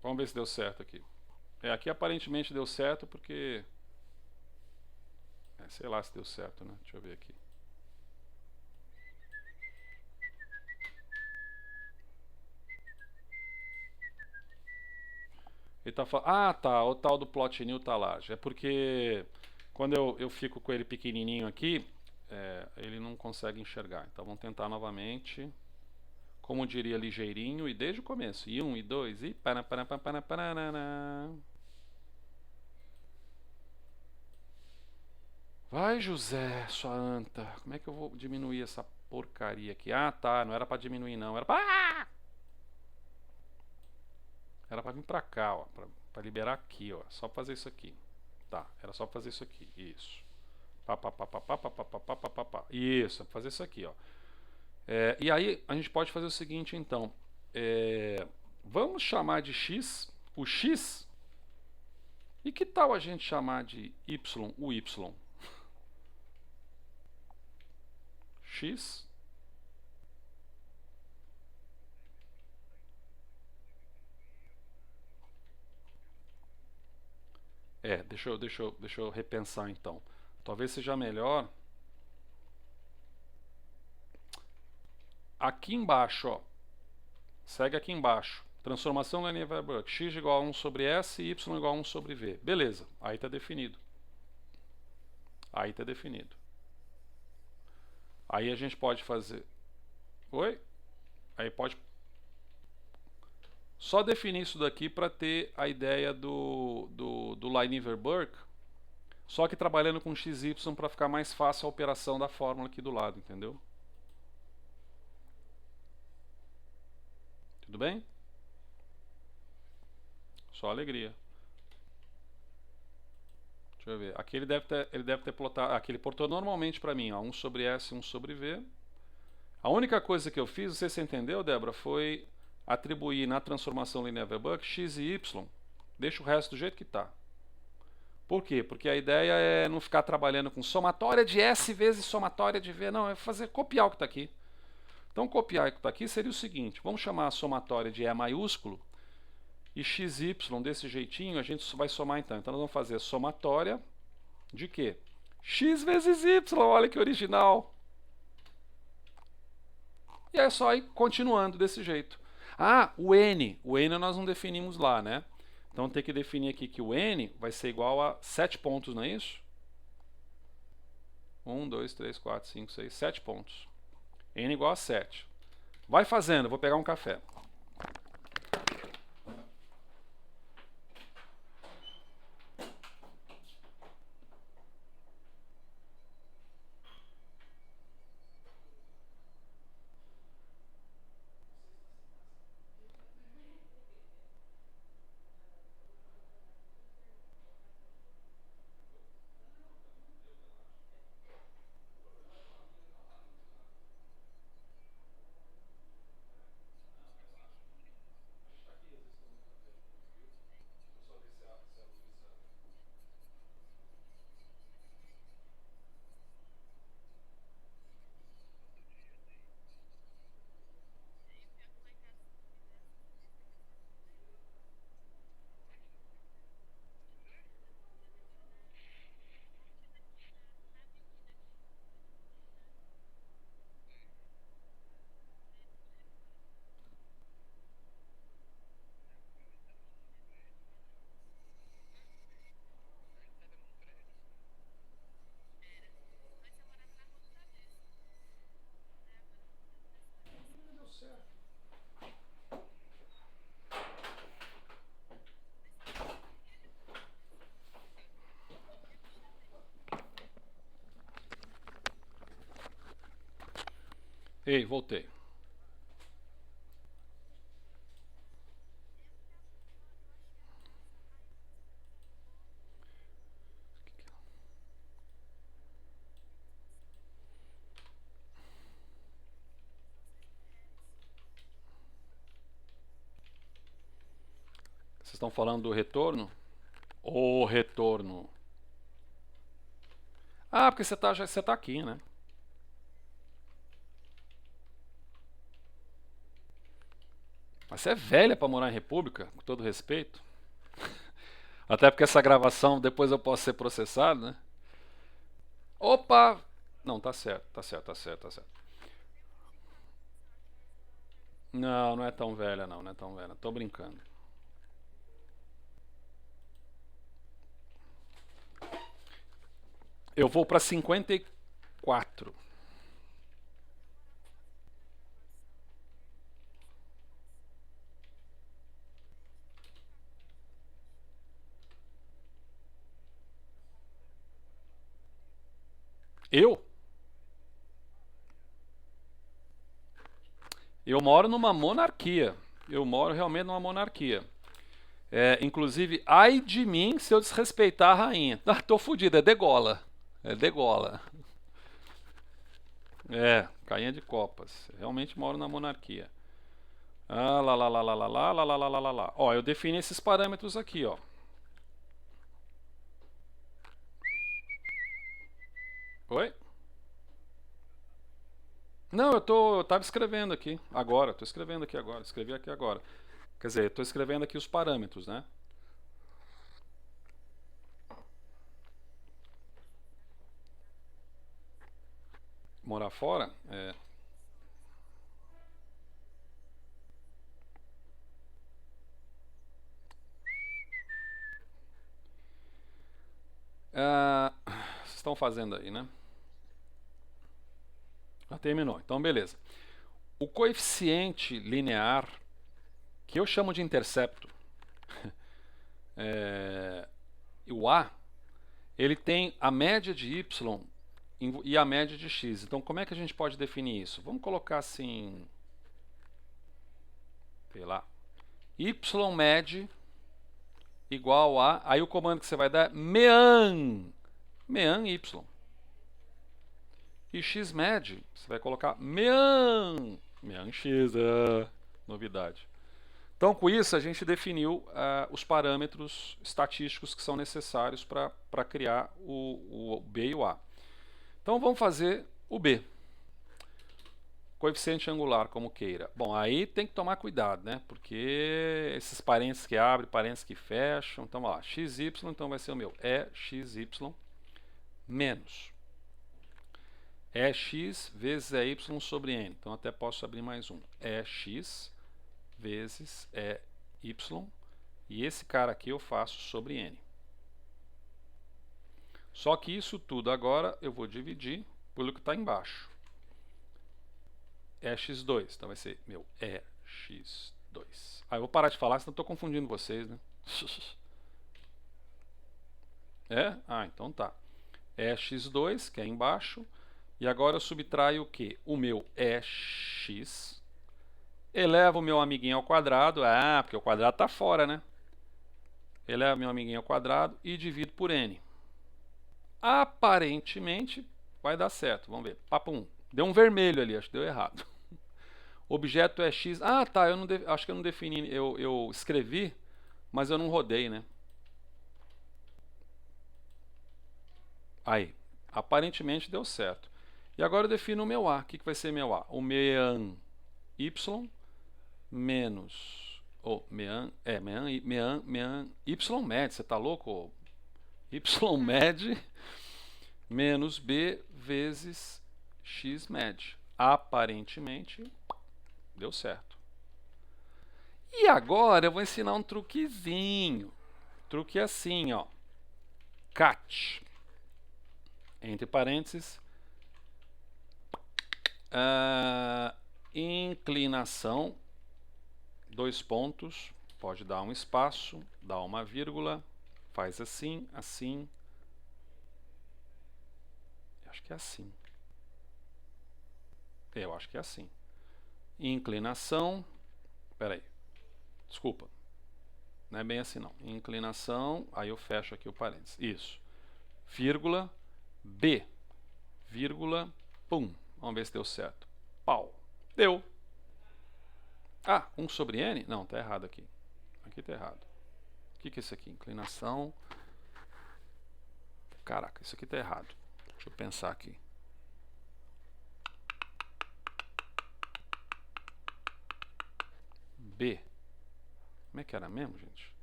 Vamos ver se deu certo aqui. Aqui aparentemente deu certo porque... sei lá se deu certo, né? Deixa eu ver aqui. Ele tá falando... Ah, tá. O tal do plot new tá lá. É porque quando eu fico com ele pequenininho aqui, ele não consegue enxergar. Então vamos tentar novamente. Como diria ligeirinho e desde o começo. E 1, e 2, e... Vai, José, sua anta. Como é que eu vou diminuir essa porcaria aqui? Ah, tá. Não era pra diminuir, não. Era pra... Era pra vir pra cá, ó. Pra liberar aqui, ó. Só pra fazer isso aqui. Tá, era só pra fazer isso aqui. Isso. Isso, pra fazer isso aqui, ó. E aí a gente pode fazer o seguinte, então. Vamos chamar de x o x? E que tal a gente chamar de y o y? X. Deixa eu repensar então. Talvez seja melhor. Aqui embaixo, ó. Segue aqui embaixo. Transformação Linear-Weibuck. X igual a 1 sobre S e y igual a 1 sobre V. Beleza, aí está definido. Aí está definido. Aí a gente pode fazer... Oi? Aí pode... Só definir isso daqui para ter a ideia do Linear-Weibuck, só que trabalhando com XY para ficar mais fácil a operação da fórmula aqui do lado, entendeu? Tudo bem? Só alegria. Deixa eu ver. Aqui ele deve ter plotado. Aqui ele portou normalmente para mim, ó, 1 sobre S e 1 sobre V. A única coisa que eu fiz, não sei se você entendeu, Débora, foi atribuir na transformação Linear-Weibuck x e y. Deixa o resto do jeito que está. Por quê? Porque a ideia é não ficar trabalhando com somatória de S vezes somatória de V. Não, é copiar o que está aqui. Então, copiar o que está aqui seria o seguinte. Vamos chamar a somatória de E maiúsculo. E xy desse jeitinho a gente vai somar então. Então nós vamos fazer a somatória de quê? X vezes y, olha que original. E é só ir continuando desse jeito. Ah, o n nós não definimos lá, né? Então tem que definir aqui que o n vai ser igual a 7 pontos, não é isso? 1, 2, 3, 4, 5, 6, 7 pontos. N igual a 7. Vai fazendo, vou pegar um café. Ei, voltei. Vocês estão falando do retorno? O retorno. Ah, porque você tá aqui, né? Mas você é velha para morar em república, com todo respeito. Até porque essa gravação depois eu posso ser processado, né? Opa! Não, tá certo, tá certo, tá certo, tá certo. Não, não é tão velha não, não é tão velha. Tô brincando. Eu vou para 54. Eu? Eu moro numa monarquia. Eu moro realmente numa monarquia. Inclusive, ai de mim se eu desrespeitar a rainha. Ah, tô fudido, é degola. É degola. Cainha de copas. Realmente moro na monarquia. Ah, lá, lá, lá, lá, lá, lá, lá, lá, lá, lá, lá, lá. Ó, eu defini esses parâmetros aqui, ó. Oi? Não, eu tava escrevendo aqui agora, tô escrevendo aqui agora, escrevi aqui agora. Quer dizer, eu tô escrevendo aqui os parâmetros, né? Morar fora? É. Ah, vocês estão fazendo aí, né? Já terminou, então beleza. O coeficiente linear, que eu chamo de intercepto, o A, ele tem a média de y e a média de x. Então, como é que a gente pode definir isso? Vamos colocar assim, sei lá, y med igual a... Aí o comando que você vai dar é mean y. E x med, você vai colocar mean x, novidade. Então, com isso, a gente definiu os parâmetros estatísticos que são necessários para criar o B e o A. Então, vamos fazer o B. Coeficiente angular, como queira. Bom, aí tem que tomar cuidado, né? Porque esses parênteses que abrem, parênteses que fecham. Então, ó, xy, então vai ser o meu xy menos x vezes y sobre n. Então, até posso abrir mais um. X vezes y. E esse cara aqui eu faço sobre n. Só que isso tudo agora eu vou dividir pelo que está embaixo. x2. Então vai ser meu x2. Ah, eu vou parar de falar, senão eu estou confundindo vocês, né? É? Ah, então tá. x2, que é embaixo. E agora eu subtraio o quê? O meu x. Elevo o meu amiguinho ao quadrado. Ah, porque o quadrado está fora, né? Elevo meu amiguinho ao quadrado e divido por n. Aparentemente vai dar certo. Vamos ver. Papum. Deu um vermelho ali, acho que deu errado. Objeto é x. Ah, tá. Eu não acho que eu não defini. Eu escrevi, mas eu não rodei, né? Aí. Aparentemente deu certo. E agora eu defino o meu A. O que vai ser meu A? O mean y menos. Mean y med. Você tá louco? Y med menos b vezes x med. Aparentemente deu certo. E agora eu vou ensinar um truquezinho. Truque assim, ó. Cat. Entre parênteses. Inclinação. 2 pontos. Pode dar um espaço. Dá uma vírgula. Faz assim, assim. Acho que é assim. Eu acho que é assim. Inclinação. Espera aí. Desculpa. Não é bem assim não. Inclinação. Aí eu fecho aqui o parênteses. Isso. Vírgula. B. Vírgula. Pum. Vamos ver se deu certo. Pau. Deu. Ah, 1 sobre n? Não, tá errado aqui. Aqui tá errado. O que é isso aqui? Inclinação. Caraca, isso aqui tá errado. Deixa eu pensar aqui. B. Como é que era mesmo, gente?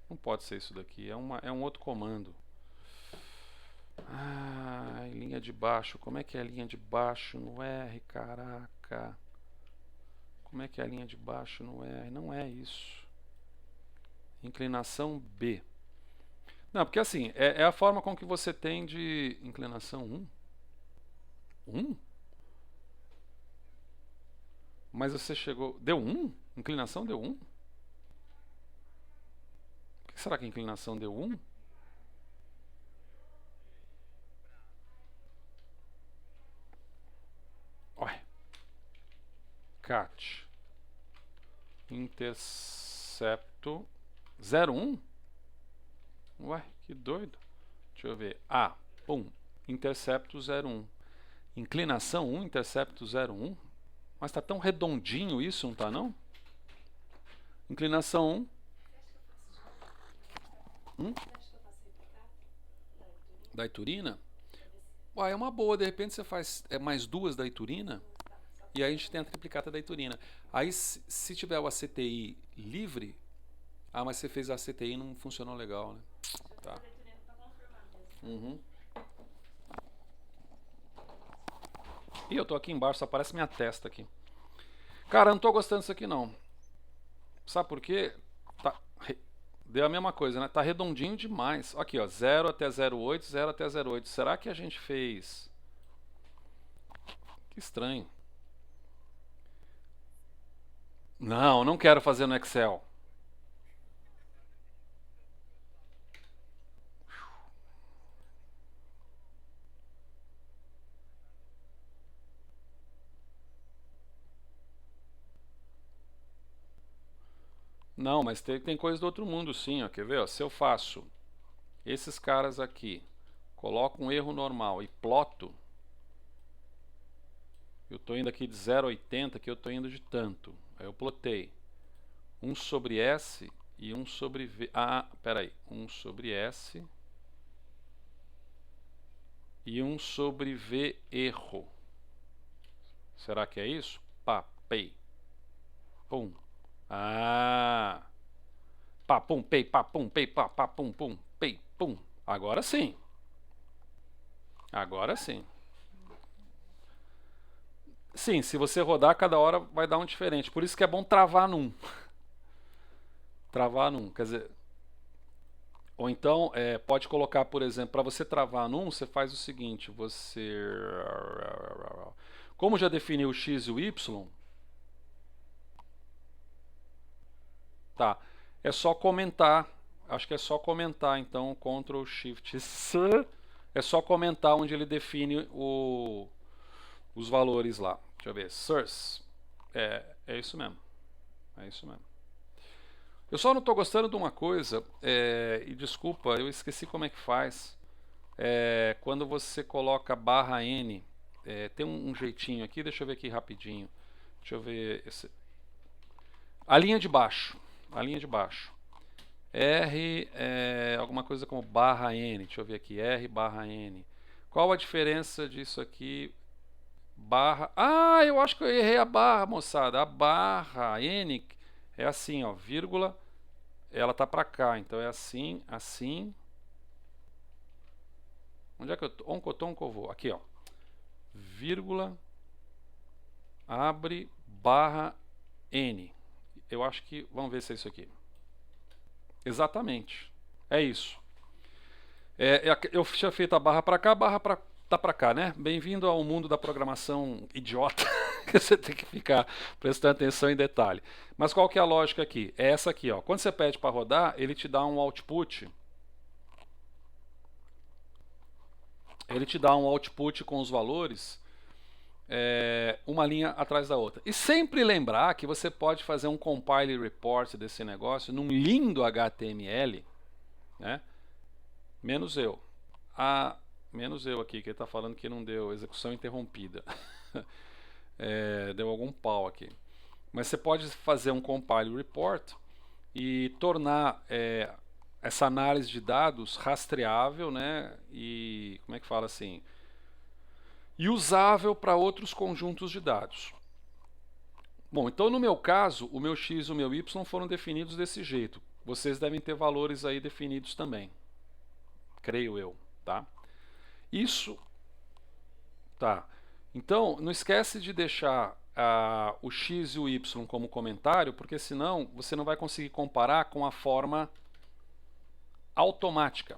Não pode ser isso daqui. É um outro comando. Ah, linha de baixo. Como é que é a linha de baixo no R? Caraca. Como é que é a linha de baixo no R? Não é isso. Inclinação B. Não, porque assim, é a forma com que você tem de inclinação 1. 1? Mas você chegou... Deu 1? Inclinação deu 1? Por que será que a inclinação deu 1? Olha. Cat. Intercepto 0,1? Ué, que doido. Deixa eu ver. A, pum. Intercepto 0,1. Inclinação 1, intercepto 0,1. Mas tá tão redondinho isso, não tá não? Inclinação 1. Da Iturina? Uai, é uma boa, de repente você faz mais duas da Iturina e aí a gente tem a triplicata da Iturina. Aí se tiver o ACTI livre, mas você fez a ACTI e não funcionou legal, né? Tá. Uhum. Ih, eu tô aqui embaixo, só aparece minha testa aqui. Cara, eu não tô gostando disso aqui não. Sabe por quê? Tá, deu a mesma coisa, né? Tá redondinho demais. Aqui, ó, 0 até 0,8, 0 até 0,8. Será que a gente fez... Que estranho. Não, não quero fazer no Excel. Não, mas tem coisa do outro mundo sim, ó. Quer ver? Ó? Se eu faço esses caras aqui, coloco um erro normal e ploto, eu estou indo aqui de 0 a 80, que eu estou indo de tanto. Aí eu plotei 1 sobre S e 1 sobre V. Peraí. 1 sobre S e 1 sobre V erro. Será que é isso? Pá, pei. Pum. Pá, pum, pei, pá, pum, pei, pá, pum, pum, pei, pum. Agora sim. Agora sim. Sim, se você rodar, cada hora vai dar um diferente. Por isso que é bom travar num. Travar num. Quer dizer, ou então, pode colocar, por exemplo, para você travar num, você faz o seguinte, você... Como já definiu o x e o y, tá, é só comentar, acho que é só comentar, então, Ctrl Shift C, é só comentar onde ele define os valores lá. Deixa eu ver, source, é isso mesmo, é isso mesmo. Eu só não estou gostando de uma coisa, e desculpa, eu esqueci como é que faz. Quando você coloca barra N, tem um jeitinho aqui, deixa eu ver aqui rapidinho. Deixa eu ver. A linha de baixo. A linha de baixo. R, alguma coisa como barra N. Deixa eu ver aqui. R barra N. Qual a diferença disso aqui? Barra. Eu acho que eu errei a barra, moçada. A barra N é assim, ó, vírgula. Ela tá pra cá, então é assim, assim. Onde é que eu tô? Onde eu vou? Aqui, ó. Vírgula. Abre barra N. Eu acho que... Vamos ver se é isso aqui. Exatamente. É isso. Eu tinha feito a barra para cá, a barra tá para cá, né? Bem-vindo ao mundo da programação idiota, que você tem que ficar prestando atenção em detalhe. Mas qual que é a lógica aqui? É essa aqui, ó. Quando você pede para rodar, ele te dá um output. Ele te dá um output com os valores, uma linha atrás da outra. E sempre lembrar que você pode fazer um compile report desse negócio num lindo HTML, né? Menos eu. Menos eu aqui, que ele está falando que não deu execução interrompida. Deu algum pau aqui. Mas você pode fazer um compile report e tornar essa análise de dados rastreável, né? E como é que fala assim? E usável para outros conjuntos de dados. Bom, então no meu caso, o meu x e o meu y foram definidos desse jeito. Vocês devem ter valores aí definidos também. Creio eu, tá? Isso, tá. Então, não esquece de deixar o x e o y como comentário, porque senão você não vai conseguir comparar com a forma automática,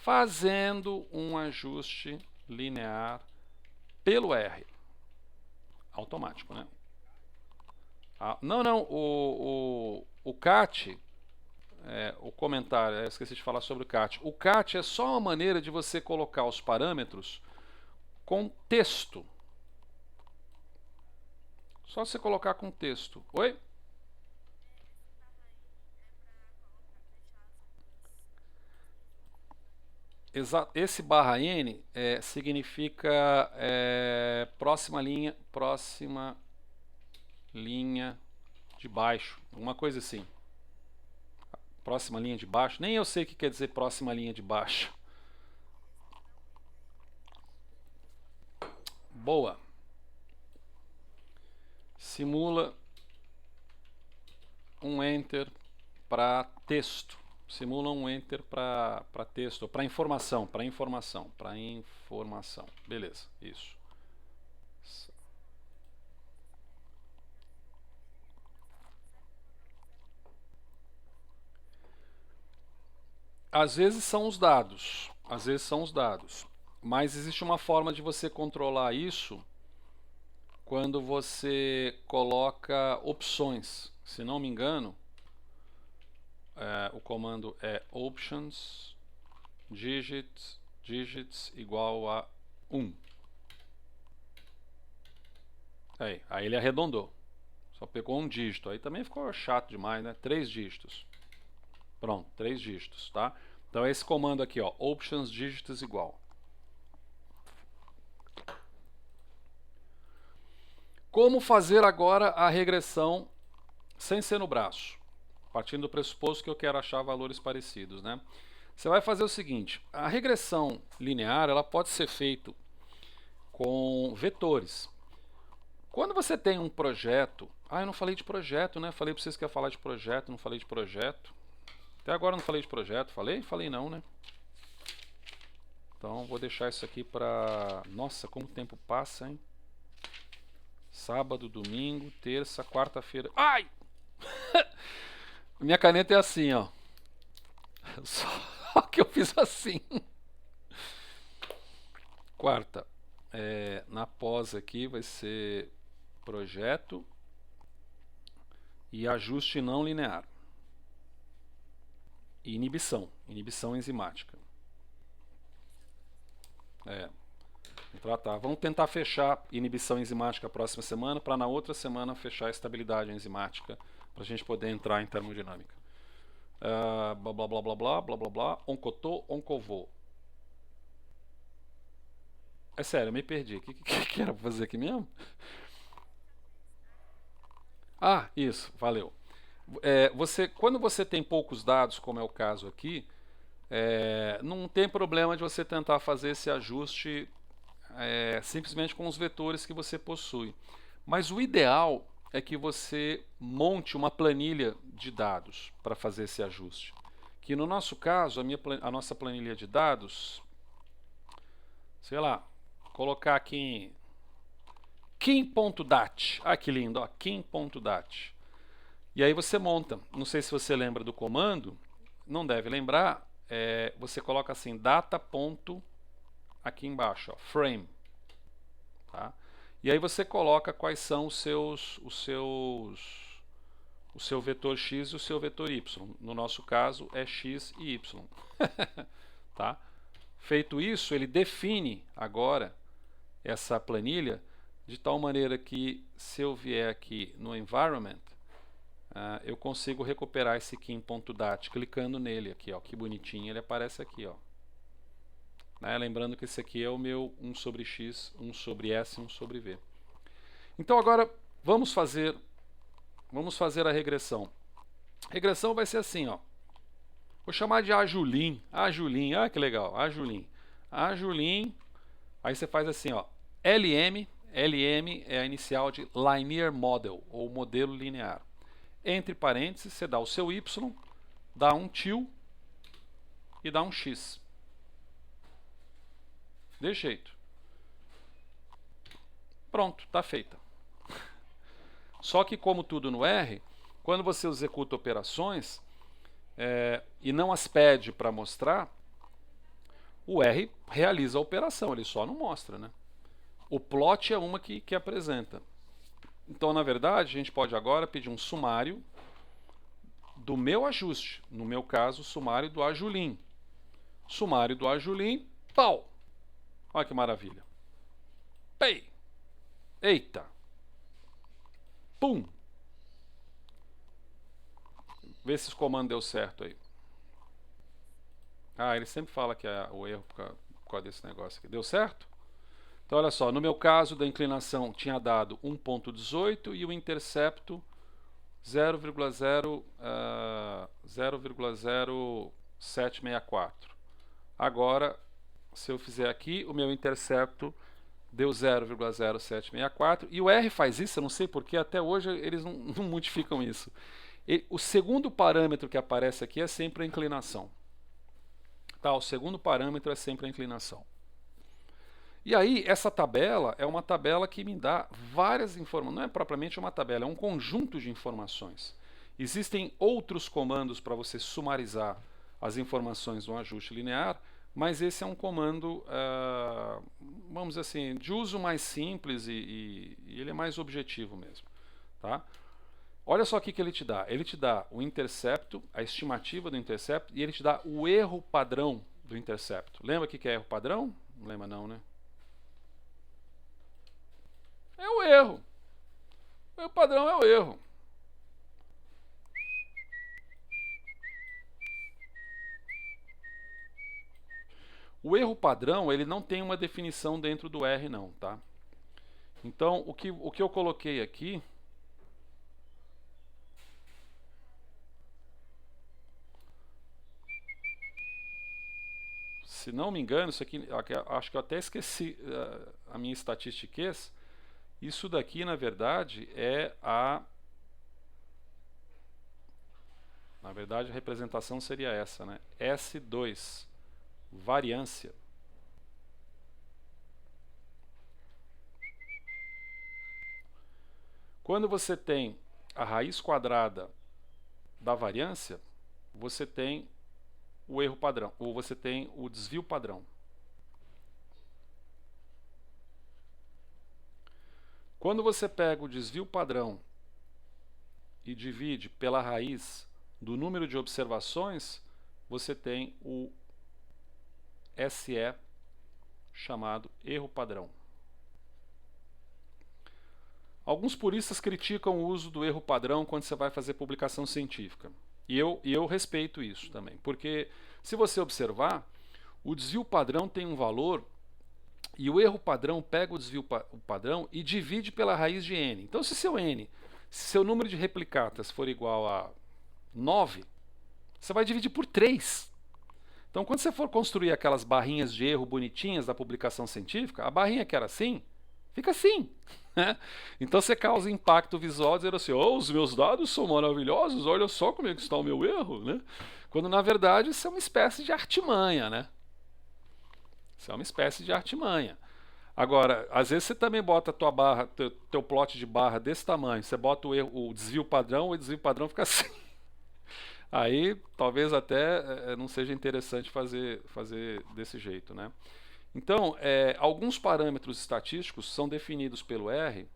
fazendo um ajuste linear pelo R. Automático, né? Não, o cat, o comentário, eu esqueci de falar sobre o cat. O cat é só uma maneira de você colocar os parâmetros com texto. Só você colocar com texto. Oi? Esse barra N significa próxima linha, próxima linha de baixo, alguma coisa assim. Próxima linha de baixo, nem eu sei o que quer dizer próxima linha de baixo. Boa. Simula um enter para texto. Simula um enter para texto, para informação. Beleza, isso. Às vezes são os dados, mas existe uma forma de você controlar isso quando você coloca opções. Se não me engano, o comando é options digits igual a 1. Aí ele arredondou. Só pegou um dígito. Aí também ficou chato demais, né? 3 dígitos. Pronto, 3 dígitos, tá? Então é esse comando aqui, ó, options digits igual. Como fazer agora a regressão sem ser no braço? Partindo do pressuposto que eu quero achar valores parecidos, né? Você vai fazer o seguinte, a regressão linear, ela pode ser feita com vetores. Quando você tem um projeto... Ah, eu não falei de projeto, né? Falei para vocês que ia falar de projeto, não falei de projeto. Até agora eu não falei de projeto. Falei? Falei não, né? Então vou deixar isso aqui para... Nossa, como o tempo passa, hein? Sábado, domingo, terça, quarta-feira... Ai! Minha caneta é assim, ó. Só que eu fiz assim. Quarta. Na pós aqui vai ser projeto e ajuste não linear. E inibição enzimática. Vamos tentar fechar inibição enzimática a próxima semana, para na outra semana fechar a estabilidade enzimática, para a gente poder entrar em termodinâmica. Blá blá blá blá blá blá blá blá. Oncotô, oncovô. É sério, eu me perdi. O que era pra fazer aqui mesmo? Ah, isso, valeu. Quando você tem poucos dados, como é o caso aqui, não tem problema de você tentar fazer esse ajuste simplesmente com os vetores que você possui. Mas o ideal é que você monte uma planilha de dados para fazer esse ajuste. Que no nosso caso, a nossa planilha de dados, sei lá, colocar aqui em kim.dat. Ah, que lindo, ó, kim.dat. E aí você monta. Não sei se você lembra do comando, não deve lembrar. Você coloca assim, data. Aqui embaixo, ó, frame. Tá? E aí você coloca quais são o seu vetor x e o seu vetor y. No nosso caso é x e y. Tá? Feito isso, ele define agora essa planilha de tal maneira que se eu vier aqui no environment, eu consigo recuperar esse kim.dat clicando nele aqui, ó, que bonitinho, ele aparece aqui, ó. Lembrando que esse aqui é o meu 1 sobre x, 1 sobre s, 1 sobre v. Então agora vamos fazer a regressão. A regressão vai ser assim, ó. Vou chamar de Ajulim. Ajulim, ah, que legal, Ajulim. Ajulim, aí você faz assim, ó, LM é a inicial de Linear Model, ou modelo linear. Entre parênteses, você dá o seu y, dá um til e dá um x. Desse jeito. Pronto, está feita. Só que como tudo no R, quando você executa operações e não as pede para mostrar, o R realiza a operação, ele só não mostra, né? O plot é uma que apresenta. Então, na verdade, a gente pode agora pedir um sumário do meu ajuste. No meu caso, sumário do Ajulim. Sumário do Ajulim, pau! Olha que maravilha. Pei! Eita! Pum! Vê se esse comando deu certo aí. Ah, ele sempre fala que é o erro por causa desse negócio aqui. Deu certo? Então, olha só, no meu caso da inclinação tinha dado 1,18 e o intercepto 0,0764. Agora, se eu fizer aqui, o meu intercepto deu 0,0764 e o R faz isso, eu não sei porque até hoje eles não modificam isso. O segundo parâmetro que aparece aqui é sempre a inclinação. Tá, o segundo parâmetro é sempre a inclinação. E aí, essa tabela é uma tabela que me dá várias informações, não é propriamente uma tabela, é um conjunto de informações. Existem outros comandos para você sumarizar as informações de um ajuste linear, mas esse é um comando, vamos dizer assim, de uso mais simples e ele é mais objetivo mesmo. Tá? Olha só o que ele te dá. Ele te dá o intercepto, a estimativa do intercepto, e ele te dá o erro padrão do intercepto. Lembra o que é erro padrão? Não lembra não, né? É o erro. O erro padrão é o erro. O erro padrão, ele não tem uma definição dentro do R não, tá? Então, o que eu coloquei aqui... Se não me engano, isso aqui, acho que eu até esqueci a minha estatística. Isso daqui, na verdade, é a... Na verdade, a representação seria essa, né? S2, variância. Quando você tem a raiz quadrada da variância, você tem o erro padrão, ou você tem o desvio padrão. Quando você pega o desvio padrão e divide pela raiz do número de observações, você tem o SE, chamado erro padrão. Alguns puristas criticam o uso do erro padrão quando você vai fazer publicação científica. E eu respeito isso também, porque se você observar, o desvio padrão tem um valor e o erro padrão pega o desvio padrão e divide pela raiz de n. Então, se seu número de replicatas for igual a 9, você vai dividir por 3. Então, quando você for construir aquelas barrinhas de erro bonitinhas da publicação científica, a barrinha que era assim, fica assim. Né? Então, você causa impacto visual dizendo assim, oh, os meus dados são maravilhosos, olha só como é que está o meu erro. Né? Quando, na verdade, isso é uma espécie de artimanha. Né? Isso é uma espécie de artimanha. Agora, às vezes você também bota a tua barra, teu plot de barra desse tamanho, você bota o desvio padrão, o desvio padrão fica assim. Aí talvez até não seja interessante fazer desse jeito, né? Então, alguns parâmetros estatísticos são definidos pelo R,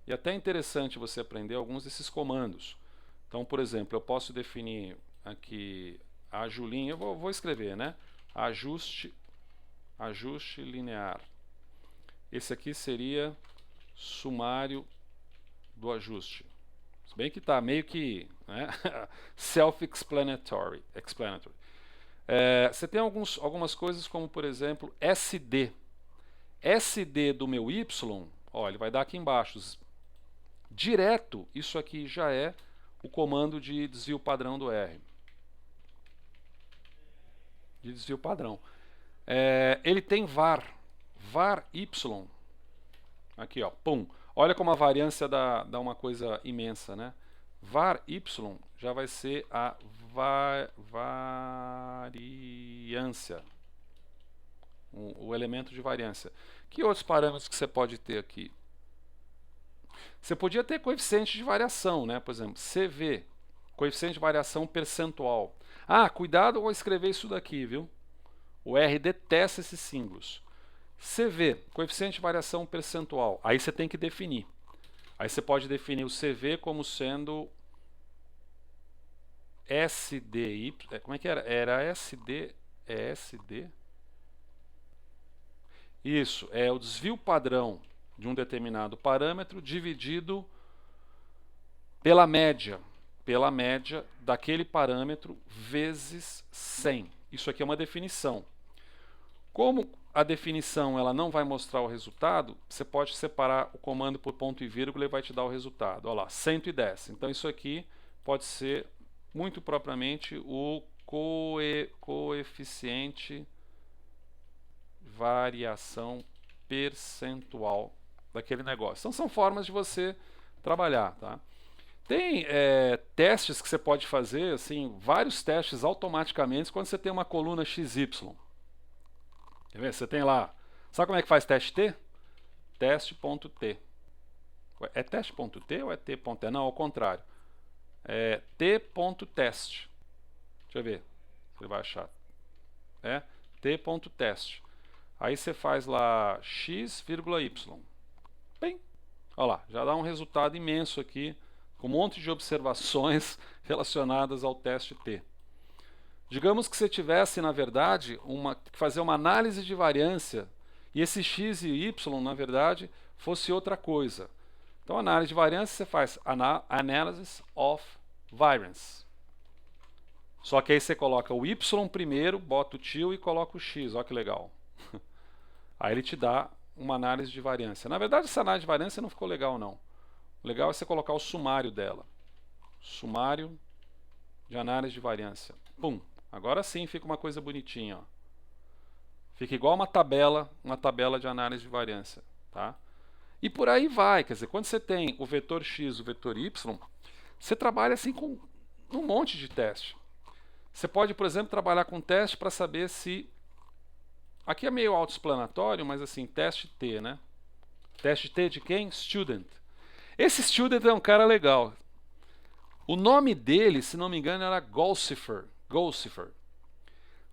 e até é interessante você aprender alguns desses comandos. Então, por exemplo, eu posso definir aqui a Julinha, eu vou escrever, né? Ajuste linear. Esse aqui seria sumário do ajuste. Se bem que está meio que, né, self-explanatory. Você tem algumas coisas como, por exemplo, SD. SD do meu Y, ó, ele vai dar aqui embaixo. Direto, isso aqui já é o comando de desvio padrão do R. De desvio padrão. Ele tem var Y. Aqui, ó, pum. Olha como a variância dá uma coisa imensa, né? Var Y já vai ser a variância. O elemento de variância. Que outros parâmetros que você pode ter aqui? Você podia ter coeficiente de variação, né? Por exemplo, CV, coeficiente de variação percentual. Ah, cuidado ao escrever isso daqui, viu? O R detesta esses símbolos. CV, coeficiente de variação percentual. Aí você tem que definir. Aí você pode definir o CV como sendo SDY. Como é que era? Era SD. É SD? Isso, é o desvio padrão de um determinado parâmetro dividido pela média daquele parâmetro vezes 100. Isso aqui é uma definição. Como a definição ela não vai mostrar o resultado, você pode separar o comando por ponto e vírgula e vai te dar o resultado. Olha lá, 110. Então isso aqui pode ser muito propriamente o coeficiente variação percentual daquele negócio. Então são formas de você trabalhar, tá? Tem testes que você pode fazer, assim, vários testes automaticamente quando você tem uma coluna XY. Quer ver? Você tem lá. Sabe como é que faz teste T? Teste.t. É teste.t ou é t.t? Não, ao contrário. É t.test. Deixa eu ver. Você vai achar. É t.test. Aí você faz lá x, y. Bem, olha lá, já dá um resultado imenso aqui, com um monte de observações relacionadas ao teste T. Digamos que você tivesse, na verdade, que fazer uma análise de variância e esse x e y, na verdade, fosse outra coisa. Então, análise de variância, você faz Analysis of Variance. Só que aí você coloca o y primeiro, bota o tio e coloca o x. Olha que legal. Aí ele te dá uma análise de variância. Na verdade, essa análise de variância não ficou legal, não. O legal é você colocar o sumário dela. Sumário de análise de variância. Pum. Agora sim fica uma coisa bonitinha. Ó. Fica igual uma tabela de análise de variância. Tá? E por aí vai. Quer dizer, quando você tem o vetor x e o vetor y, você trabalha assim com um monte de teste. Você pode, por exemplo, trabalhar com teste para saber se... Aqui é meio autoexplanatório, mas assim, teste T, né? Teste T de quem? Student. Esse student é um cara legal. O nome dele, se não me engano, era Golsifer.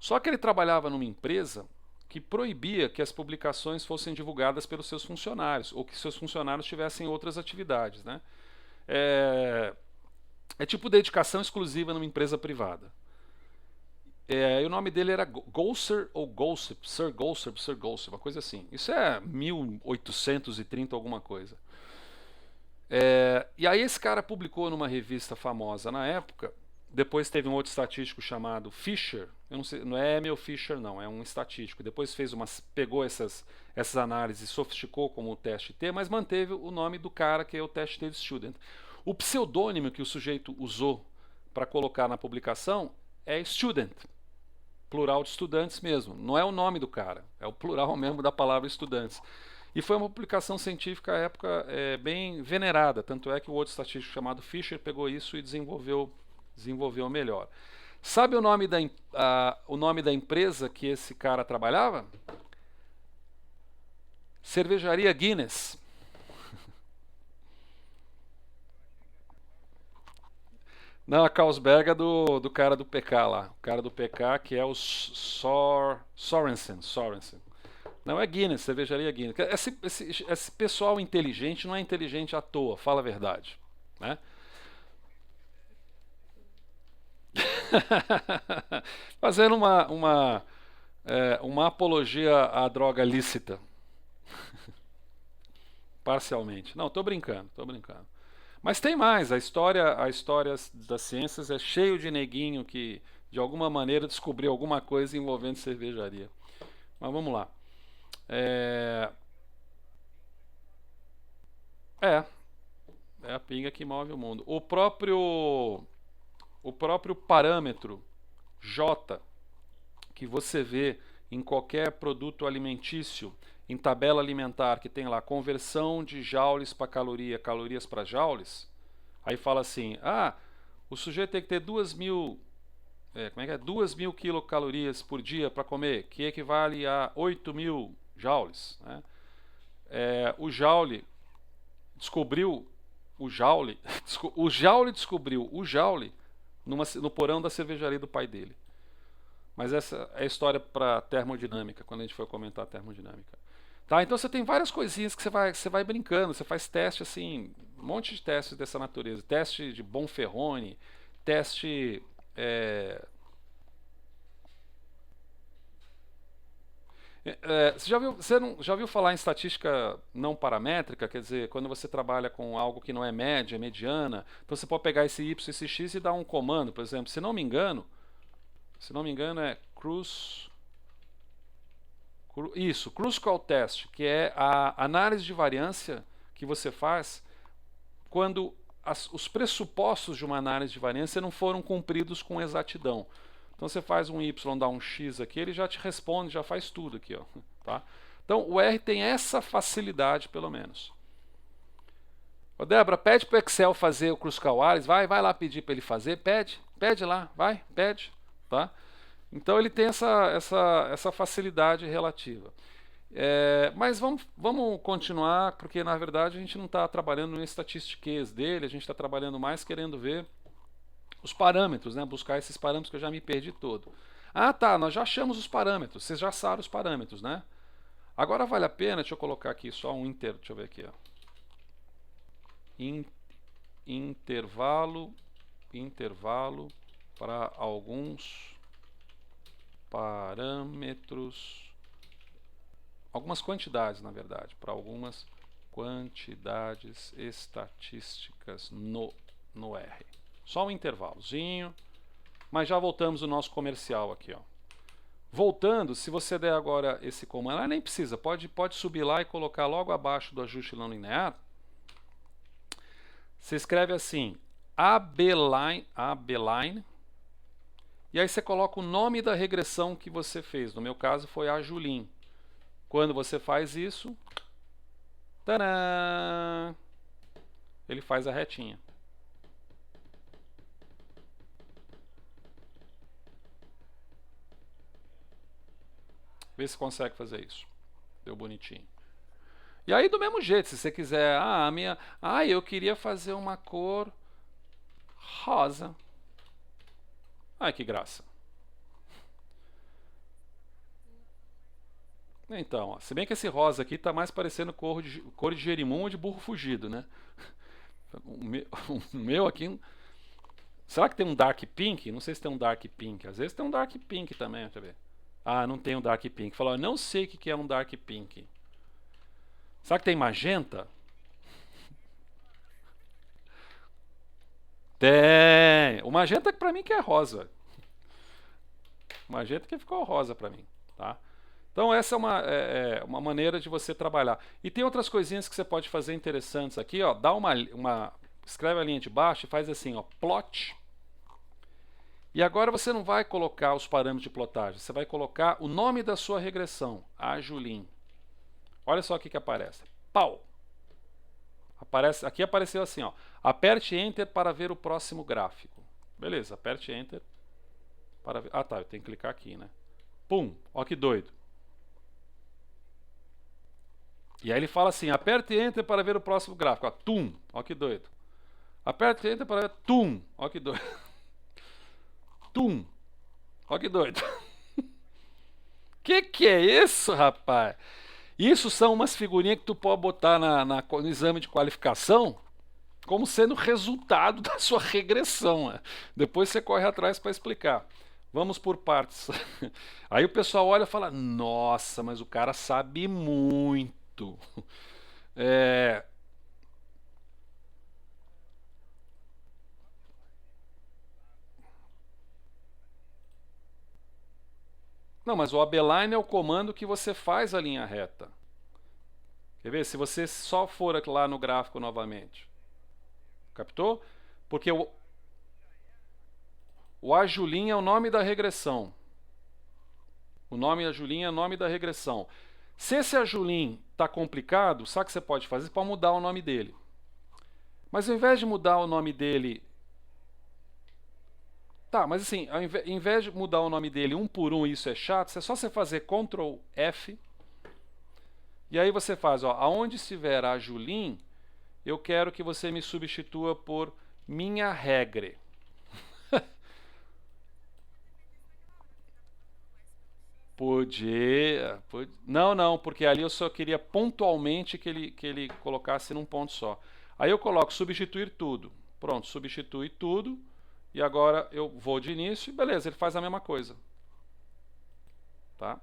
Só que ele trabalhava numa empresa que proibia que as publicações fossem divulgadas pelos seus funcionários, ou que seus funcionários tivessem outras atividades, né? É tipo dedicação exclusiva numa empresa privada. E o nome dele era Golser ou Gossip, Sir Gossip, uma coisa assim. Isso é 1830 alguma coisa. E aí esse cara publicou numa revista famosa na época. Depois teve um outro estatístico chamado Fisher. Eu não sei, não é Emil Fisher não, é um estatístico. Depois pegou essas análises, sofisticou como o teste T, mas manteve o nome do cara que é o teste T de Student. O pseudônimo que o sujeito usou para colocar na publicação é Student. Plural de estudantes mesmo. Não é o nome do cara, é o plural mesmo da palavra estudantes. E foi uma publicação científica à época bem venerada, tanto é que o outro estatístico chamado Fisher pegou isso e desenvolveu melhor. Sabe o nome da empresa que esse cara trabalhava? Cervejaria Guinness. Não, a Carlsberg é do cara do PK lá. O cara do PK que é o Sorensen. Não é Guinness, cervejaria Guinness. Esse pessoal inteligente não é inteligente à toa, fala a verdade. Né? Fazendo uma apologia à droga lícita. Parcialmente. Não, tô brincando. Mas tem mais. A história das ciências é cheio de neguinho que, de alguma maneira, descobriu alguma coisa envolvendo cervejaria. Mas vamos lá. É a pinga que move o mundo. O próprio parâmetro J que você vê em qualquer produto alimentício, em tabela alimentar, que tem lá conversão de joules para calorias para joules, aí fala assim, o sujeito tem que ter 2.000 quilocalorias por dia para comer, que equivale a 8.000 joules. Né? O joule descobriu o joule descobriu o joule no porão da cervejaria do pai dele. Mas essa é a história para termodinâmica, quando a gente for comentar termodinâmica. Tá? Então você tem várias coisinhas que você vai brincando, você faz teste assim, um monte de testes dessa natureza. Teste de Bonferroni, teste... Você já ouviu falar em estatística não paramétrica? Quer dizer, quando você trabalha com algo que não é média, é mediana, então você pode pegar esse y, esse x e dar um comando, por exemplo. Se não me engano é Isso, Kruskal Test, que é a análise de variância que você faz quando os pressupostos de uma análise de variância não foram cumpridos com exatidão. Então você faz um y, dá um x aqui, ele já te responde, já faz tudo aqui, ó, tá? Então o R tem essa facilidade, pelo menos. Ô Débora, pede para o Excel fazer o Kruskal Alice, vai lá pedir para ele fazer, pede lá, pede, tá? Então ele tem essa facilidade relativa. Mas vamos continuar, porque na verdade a gente não está trabalhando no estatistiquês dele, a gente está trabalhando mais querendo ver os parâmetros, né? Buscar esses parâmetros que eu já me perdi todo. Ah, tá, nós já achamos os parâmetros, vocês já sabem os parâmetros, né? Agora vale a pena, deixa eu colocar aqui só um deixa eu ver aqui, ó. Intervalo para alguns parâmetros, algumas quantidades, na verdade, para algumas quantidades estatísticas no R. Só um intervalozinho, mas já voltamos no nosso comercial aqui, ó. Voltando, se você der agora esse comando, nem precisa, pode subir lá e colocar logo abaixo do ajuste não linear. Você escreve assim, abline, e aí você coloca o nome da regressão que você fez. No meu caso foi a Julin. Quando você faz isso, tadã, ele faz a retinha. Vê se consegue fazer isso. Deu bonitinho. E aí do mesmo jeito, se você quiser, eu queria fazer uma cor rosa. Ai, que graça. Então, ó, se bem que esse rosa aqui está mais parecendo cor de gerimum ou de burro fugido, né? O meu aqui... Será que tem um dark pink? Não sei se tem um dark pink. Às vezes tem um dark pink também, deixa eu ver. Ah, não tem um dark pink. Falou, eu não sei o que é um dark pink. Será que tem magenta? Tem. O magenta para mim que é rosa. O magenta que ficou rosa para mim, tá? Então essa é uma maneira de você trabalhar. E tem outras coisinhas que você pode fazer interessantes aqui, ó. Dá escreve a linha de baixo e faz assim, ó, plot. E agora você não vai colocar os parâmetros de plotagem, você vai colocar o nome da sua regressão, a Julin. Olha só o que aparece. Pau. Aqui apareceu assim, ó. Aperte Enter para ver o próximo gráfico. Beleza, aperte Enter para ver. Ah, tá, eu tenho que clicar aqui, né? Pum, ó que doido. E aí ele fala assim, aperte Enter para ver o próximo gráfico. Ó, tum, ó que doido. Aperte Enter para ver, tum, ó que doido. Tum, ó que doido. Que é isso, rapaz? Isso são umas figurinhas que tu pode botar no exame de qualificação como sendo resultado da sua regressão. Né? Depois você corre atrás para explicar. Vamos por partes. Aí o pessoal olha e fala, nossa, mas o cara sabe muito. Não, mas o abline é o comando que você faz a linha reta. Quer ver? Se você só for lá no gráfico novamente. Captou? Porque o Ajulin é o nome da regressão. O nome Ajulin é o nome da regressão. Se esse Ajulin está complicado, sabe o que você pode fazer? Você pode mudar o nome dele. Mas ao invés de mudar o nome dele... Tá, mas assim, ao invés de mudar o nome dele um por um, isso é chato, é só você fazer Ctrl F. E aí você faz, ó, aonde estiver a Julin, eu quero que você me substitua por minha regra. Podia. Não, porque ali eu só queria pontualmente que ele colocasse num ponto só. Aí eu coloco substituir tudo. Pronto, substitui tudo. E agora eu vou de início e beleza, ele faz a mesma coisa. Tá?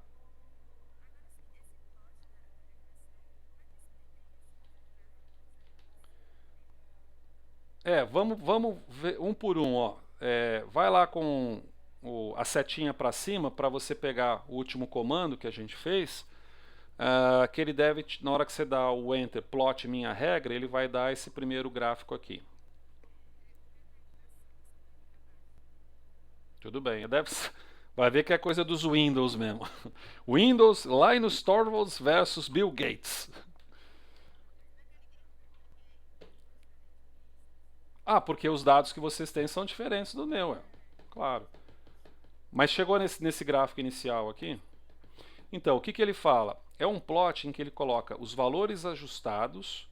Vamos ver um por um. Ó. Vai lá com a setinha para cima para você pegar o último comando que a gente fez. que ele deve, na hora que você dá o Enter, plot minha regra, ele vai dar esse primeiro gráfico aqui. Tudo bem, vai ver que é coisa dos Windows mesmo. Windows, Linus Torvalds versus Bill Gates. Ah, porque os dados que vocês têm são diferentes do meu, claro. Mas chegou nesse gráfico inicial aqui? Então, o que ele fala? É um plot em que ele coloca os valores ajustados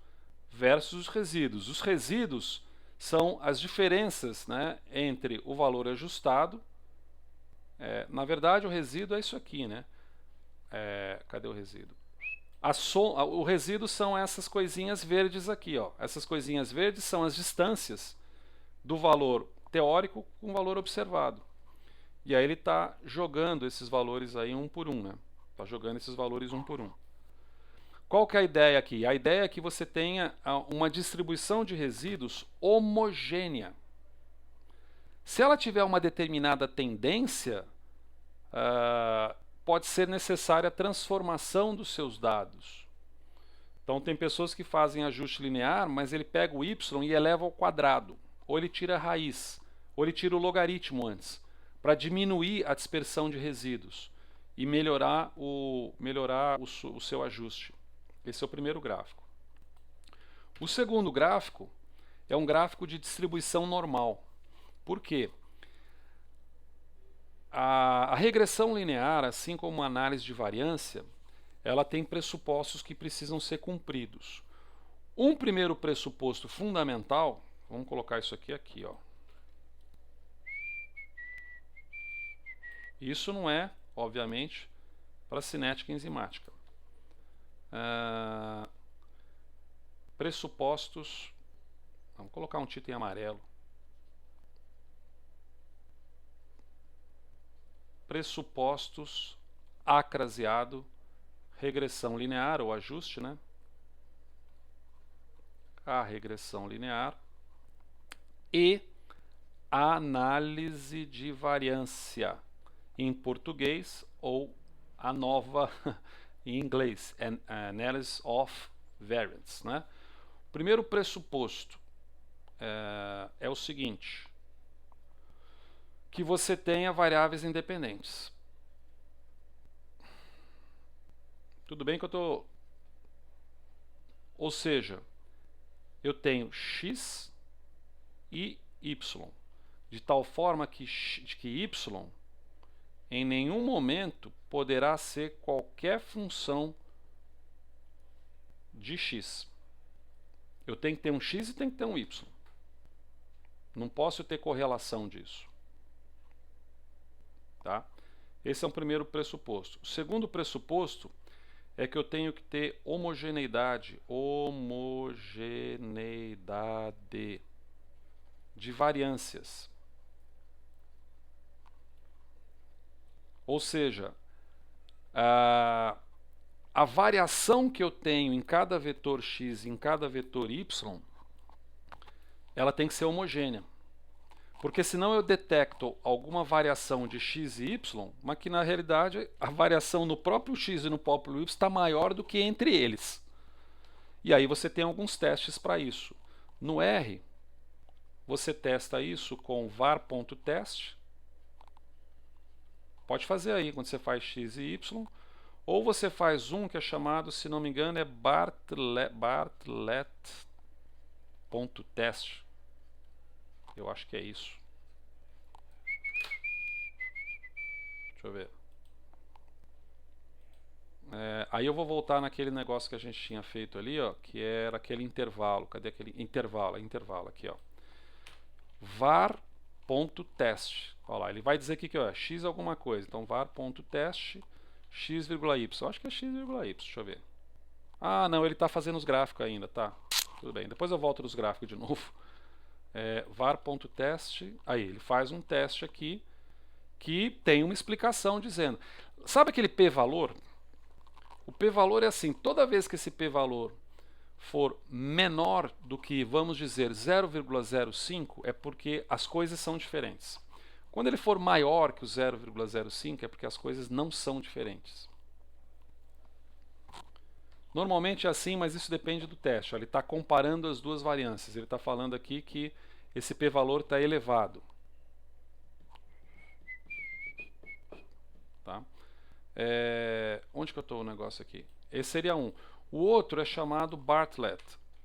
versus os resíduos. Os resíduos são as diferenças, né, entre o valor ajustado. Na verdade, o resíduo é isso aqui, né? Cadê o resíduo? O resíduo são essas coisinhas verdes aqui, ó. Essas coisinhas verdes são as distâncias do valor teórico com o valor observado. E aí ele está jogando esses valores aí um por um, né? Está jogando esses valores um por um. Qual que é a ideia aqui? A ideia é que você tenha uma distribuição de resíduos homogênea. Se ela tiver uma determinada tendência, pode ser necessária a transformação dos seus dados. Então tem pessoas que fazem ajuste linear, mas ele pega o y e eleva ao quadrado, ou ele tira a raiz, ou ele tira o logaritmo antes, para diminuir a dispersão de resíduos e melhorar o seu ajuste. Esse é o primeiro gráfico. O segundo gráfico é um gráfico de distribuição normal. Por quê? A regressão linear, assim como a análise de variância, ela tem pressupostos que precisam ser cumpridos. Um primeiro pressuposto fundamental, vamos colocar isso aqui, ó. Isso não é, obviamente, para cinética enzimática. Pressupostos, vamos colocar um título em amarelo. Pressupostos acraseado, regressão linear ou ajuste, né? A regressão linear e análise de variância em português, ou a nova em inglês, Analysis of Variance, né? O primeiro pressuposto é o seguinte: que você tenha variáveis independentes. Tudo bem que eu estou... Ou seja, eu tenho x e y, de tal forma que y em nenhum momento poderá ser qualquer função de x. Eu tenho que ter um x e tenho que ter um y. Não posso ter correlação disso. Tá? Esse é o primeiro pressuposto. O segundo pressuposto é que eu tenho que ter homogeneidade de variâncias. Ou seja, a variação que eu tenho em cada vetor x e em cada vetor y, ela tem que ser homogênea. Porque senão eu detecto alguma variação de x e y, mas que na realidade a variação no próprio x e no próprio y está maior do que entre eles. E aí você tem alguns testes para isso. No R, você testa isso com var.test. Pode fazer aí quando você faz x e y. Ou você faz um que é chamado, se não me engano, é Bartlett.test. Eu acho que é isso. Deixa eu ver. Aí eu vou voltar naquele negócio que a gente tinha feito ali, ó, que era aquele intervalo. Cadê aquele intervalo? Intervalo aqui, ó. var.test. Olha lá, ele vai dizer aqui que é x alguma coisa. Então var.test x,y. Eu acho que é x,y. Deixa eu ver. Ah, não, ele está fazendo os gráficos ainda, tá? Tudo bem. Depois eu volto nos gráficos de novo. var.test. Aí, ele faz um teste aqui que tem uma explicação dizendo. Sabe aquele p-valor? O p-valor é assim, toda vez que esse p-valor for menor do que, vamos dizer, 0,05, é porque as coisas são diferentes. Quando ele for maior que o 0,05, é porque as coisas não são diferentes. Normalmente é assim, mas isso depende do teste. Ele está comparando as duas variâncias. Ele está falando aqui que esse p-valor está elevado. Tá? Onde que eu estou o negócio aqui? Esse seria um. O outro é chamado Bartlett.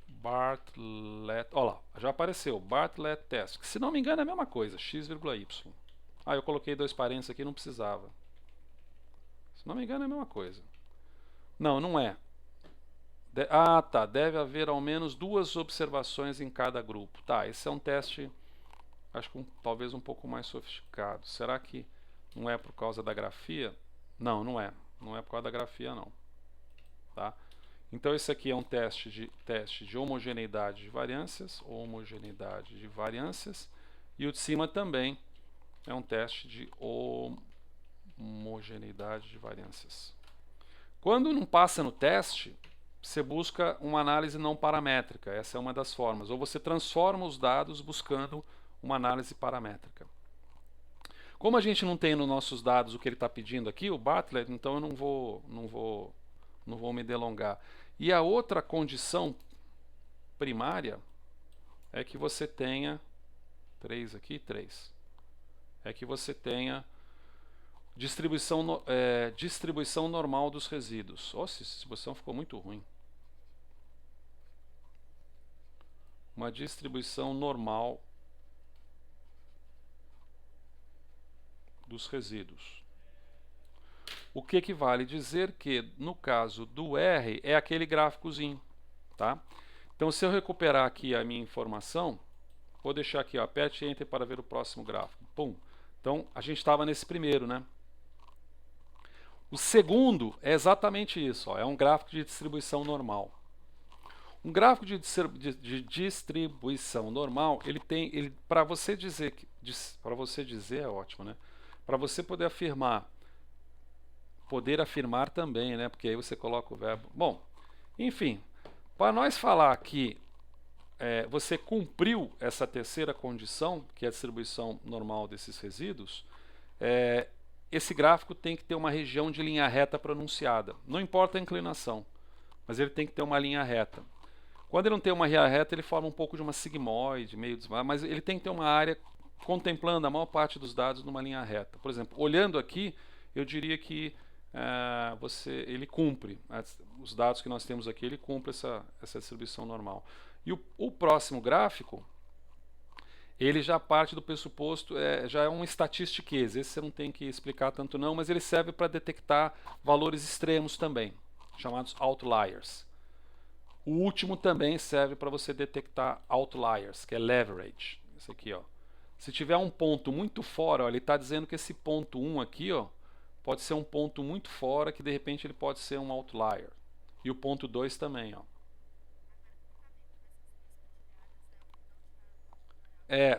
Bartlett, olha lá, já apareceu, Bartlett Test, que se não me engano é a mesma coisa, x,y. Ah, eu coloquei dois parênteses aqui, não precisava. Se não me engano é a mesma coisa. Não, não é. Tá, deve haver ao menos 2 observações em cada grupo. Tá, esse é um teste, acho que talvez um pouco mais sofisticado. Será que não é por causa da grafia? Não, não é. Não é por causa da grafia, não. Tá? Então esse aqui é um teste de homogeneidade de variâncias, e o de cima também é um teste de homogeneidade de variâncias. Quando não passa no teste, você busca uma análise não paramétrica, essa é uma das formas, ou você transforma os dados buscando uma análise paramétrica. Como a gente não tem nos nossos dados o que ele está pedindo aqui, o Bartlett, então eu não vou me delongar. E a outra condição primária é que você tenha 3 aqui, 3. É que você tenha distribuição normal dos resíduos. Nossa, essa distribuição ficou muito ruim. Uma distribuição normal dos resíduos. O que vale dizer que, no caso do R, é aquele gráficozinho. Tá? Então, se eu recuperar aqui a minha informação, vou deixar aqui, ó, aperte Enter para ver o próximo gráfico. Pum. Então, a gente estava nesse primeiro, né? O segundo é exatamente isso, ó, é um gráfico de distribuição normal. Um gráfico de distribuição normal, para você dizer é ótimo, né? Para você poder afirmar também, né? Porque aí você coloca o verbo. Bom, enfim, para nós falar que você cumpriu essa terceira condição, que é a distribuição normal desses resíduos, esse gráfico tem que ter uma região de linha reta pronunciada. Não importa a inclinação, mas ele tem que ter uma linha reta. Quando ele não tem uma linha reta, ele forma um pouco de uma sigmoide, mas ele tem que ter uma área contemplando a maior parte dos dados numa linha reta. Por exemplo, olhando aqui, eu diria que ele cumpre, os dados que nós temos aqui, ele cumpre essa distribuição normal. E o próximo gráfico, ele já parte do pressuposto, já é um statistiquês, esse você não tem que explicar tanto não, mas ele serve para detectar valores extremos também, chamados outliers. O último também serve para você detectar outliers, que é leverage, esse aqui, ó. Se tiver um ponto muito fora, ó, ele está dizendo que esse ponto 1 aqui, ó, pode ser um ponto muito fora, que de repente ele pode ser um outlier. E o ponto 2 também, ó.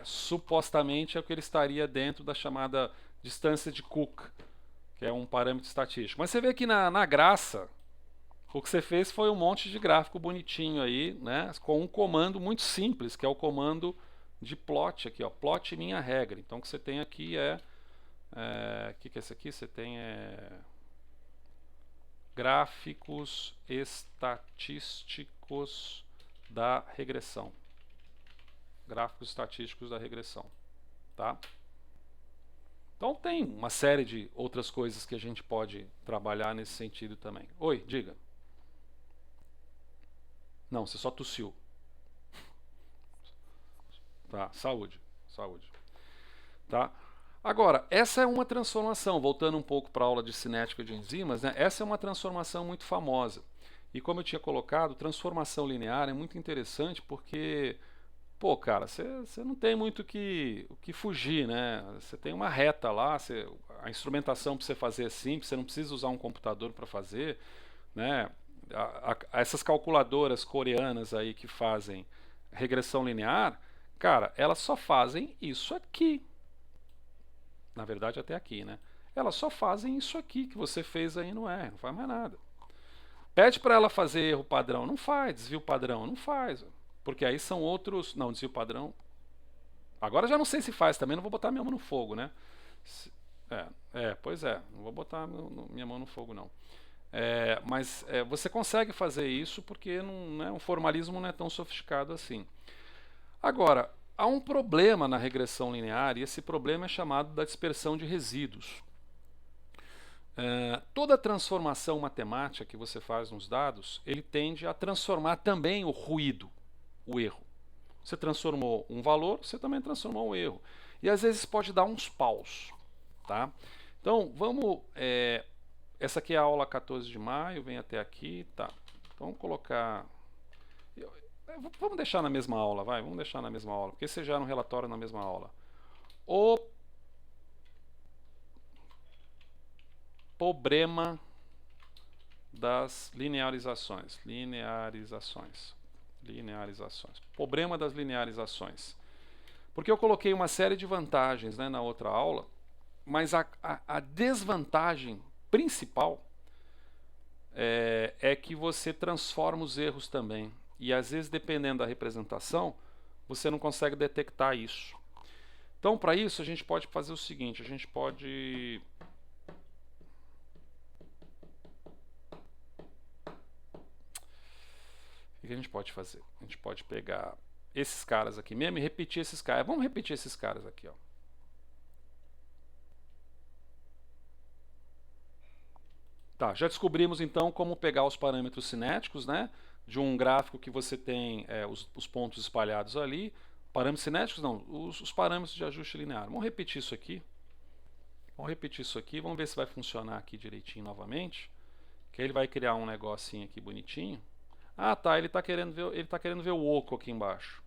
Supostamente é o que ele estaria dentro da chamada distância de Cook, que é um parâmetro estatístico. Mas você vê que na graça, o que você fez foi um monte de gráfico bonitinho aí, né, com um comando muito simples, que é o comando de plot aqui, ó, plot minha regra. Então o que você tem aqui que é esse aqui? Você tem gráficos estatísticos da regressão. Gráficos estatísticos da regressão, tá? Então tem uma série de outras coisas que a gente pode trabalhar nesse sentido também. Oi, diga. Não, você só tossiu. Tá, saúde, saúde. Tá? Agora, essa é uma transformação, voltando um pouco para a aula de cinética de enzimas, né? Essa é uma transformação muito famosa. E como eu tinha colocado, transformação linear é muito interessante porque, pô, cara, você não tem muito o que fugir, né? Você tem uma reta lá, a instrumentação para você fazer é simples, você não precisa usar um computador para fazer, né? Essas calculadoras coreanas aí que fazem regressão linear, cara, elas só fazem isso aqui. Na verdade, até aqui, né? Elas só fazem isso aqui que você fez aí no R, não faz mais nada. Pede para ela fazer erro padrão, não faz. Desvio padrão, não faz. Porque aí são outros. Não, desvio padrão. Agora já não sei se faz também, não vou botar minha mão no fogo, né? Pois é, não vou botar minha mão no fogo, não. Mas você consegue fazer isso porque o formalismo não é tão sofisticado assim. Agora, há um problema na regressão linear e esse problema é chamado da dispersão de resíduos. Toda transformação matemática que você faz nos dados, ele tende a transformar também o ruído, o erro. Você transformou um valor, você também transformou um erro. E às vezes pode dar uns paus. Tá? Então, vamos... essa aqui é a aula 14 de maio, vem até aqui. Tá. Vamos colocar... Vamos deixar na mesma aula, vai. Vamos deixar na mesma aula, porque você já no relatório na mesma aula. O problema das linearizações. Problema das linearizações. Porque eu coloquei uma série de vantagens, né, na outra aula, mas a desvantagem principal é que você transforma os erros também. E às vezes, dependendo da representação, você não consegue detectar isso. Então, para isso, a gente pode fazer o seguinte, a gente pode... O que a gente pode fazer? A gente pode pegar esses caras aqui mesmo e repetir esses caras. Vamos repetir esses caras aqui, ó. Tá, já descobrimos então como pegar os parâmetros cinéticos, né? De um gráfico que você tem os pontos espalhados ali. Parâmetros cinéticos não, os parâmetros de ajuste linear. Vamos repetir isso aqui. Vamos ver se vai funcionar aqui direitinho novamente. Que aí ele vai criar um negocinho aqui bonitinho. Ah, tá, ele está querendo ver o oco aqui embaixo.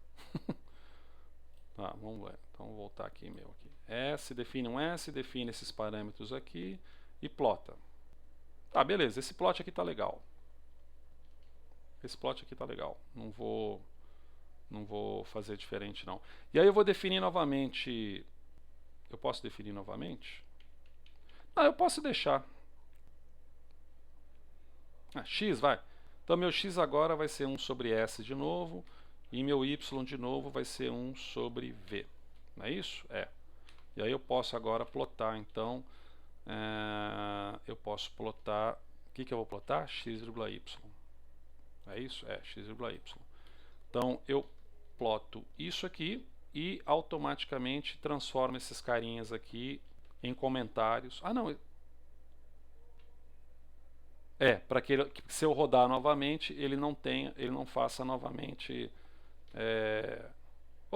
Tá, vamos ver. Então vou voltar aqui meu aqui. Define um S, define esses parâmetros aqui e plota. Tá, beleza, esse plot aqui tá legal. Não vou fazer diferente não. E aí eu vou definir novamente. Eu posso definir novamente? Ah, eu posso deixar. X, vai. Então meu x agora vai ser 1 sobre S de novo. E meu y de novo vai ser 1 sobre V. Não é isso? E aí eu posso agora plotar, então... eu posso plotar... O que eu vou plotar? X,y. É isso? X,y. Então eu ploto isso aqui e automaticamente transformo esses carinhas aqui em comentários. Ah, não... para que se eu rodar novamente, ele não faça novamente.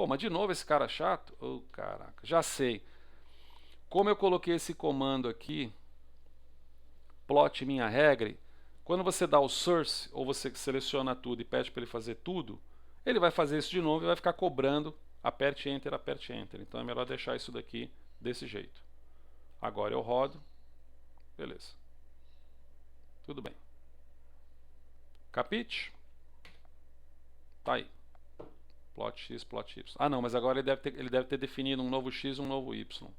Mas de novo esse cara chato. Caraca, já sei. Como eu coloquei esse comando aqui, plot minha regra, quando você dá o source, ou você seleciona tudo e pede para ele fazer tudo, ele vai fazer isso de novo e vai ficar cobrando, aperte Enter, aperte Enter. Então é melhor deixar isso daqui desse jeito. Agora eu rodo, beleza. Tudo bem. Capite? Tá aí. Plot x, plot y. Ah, não, mas agora ele deve ter definido um novo x e um novo y.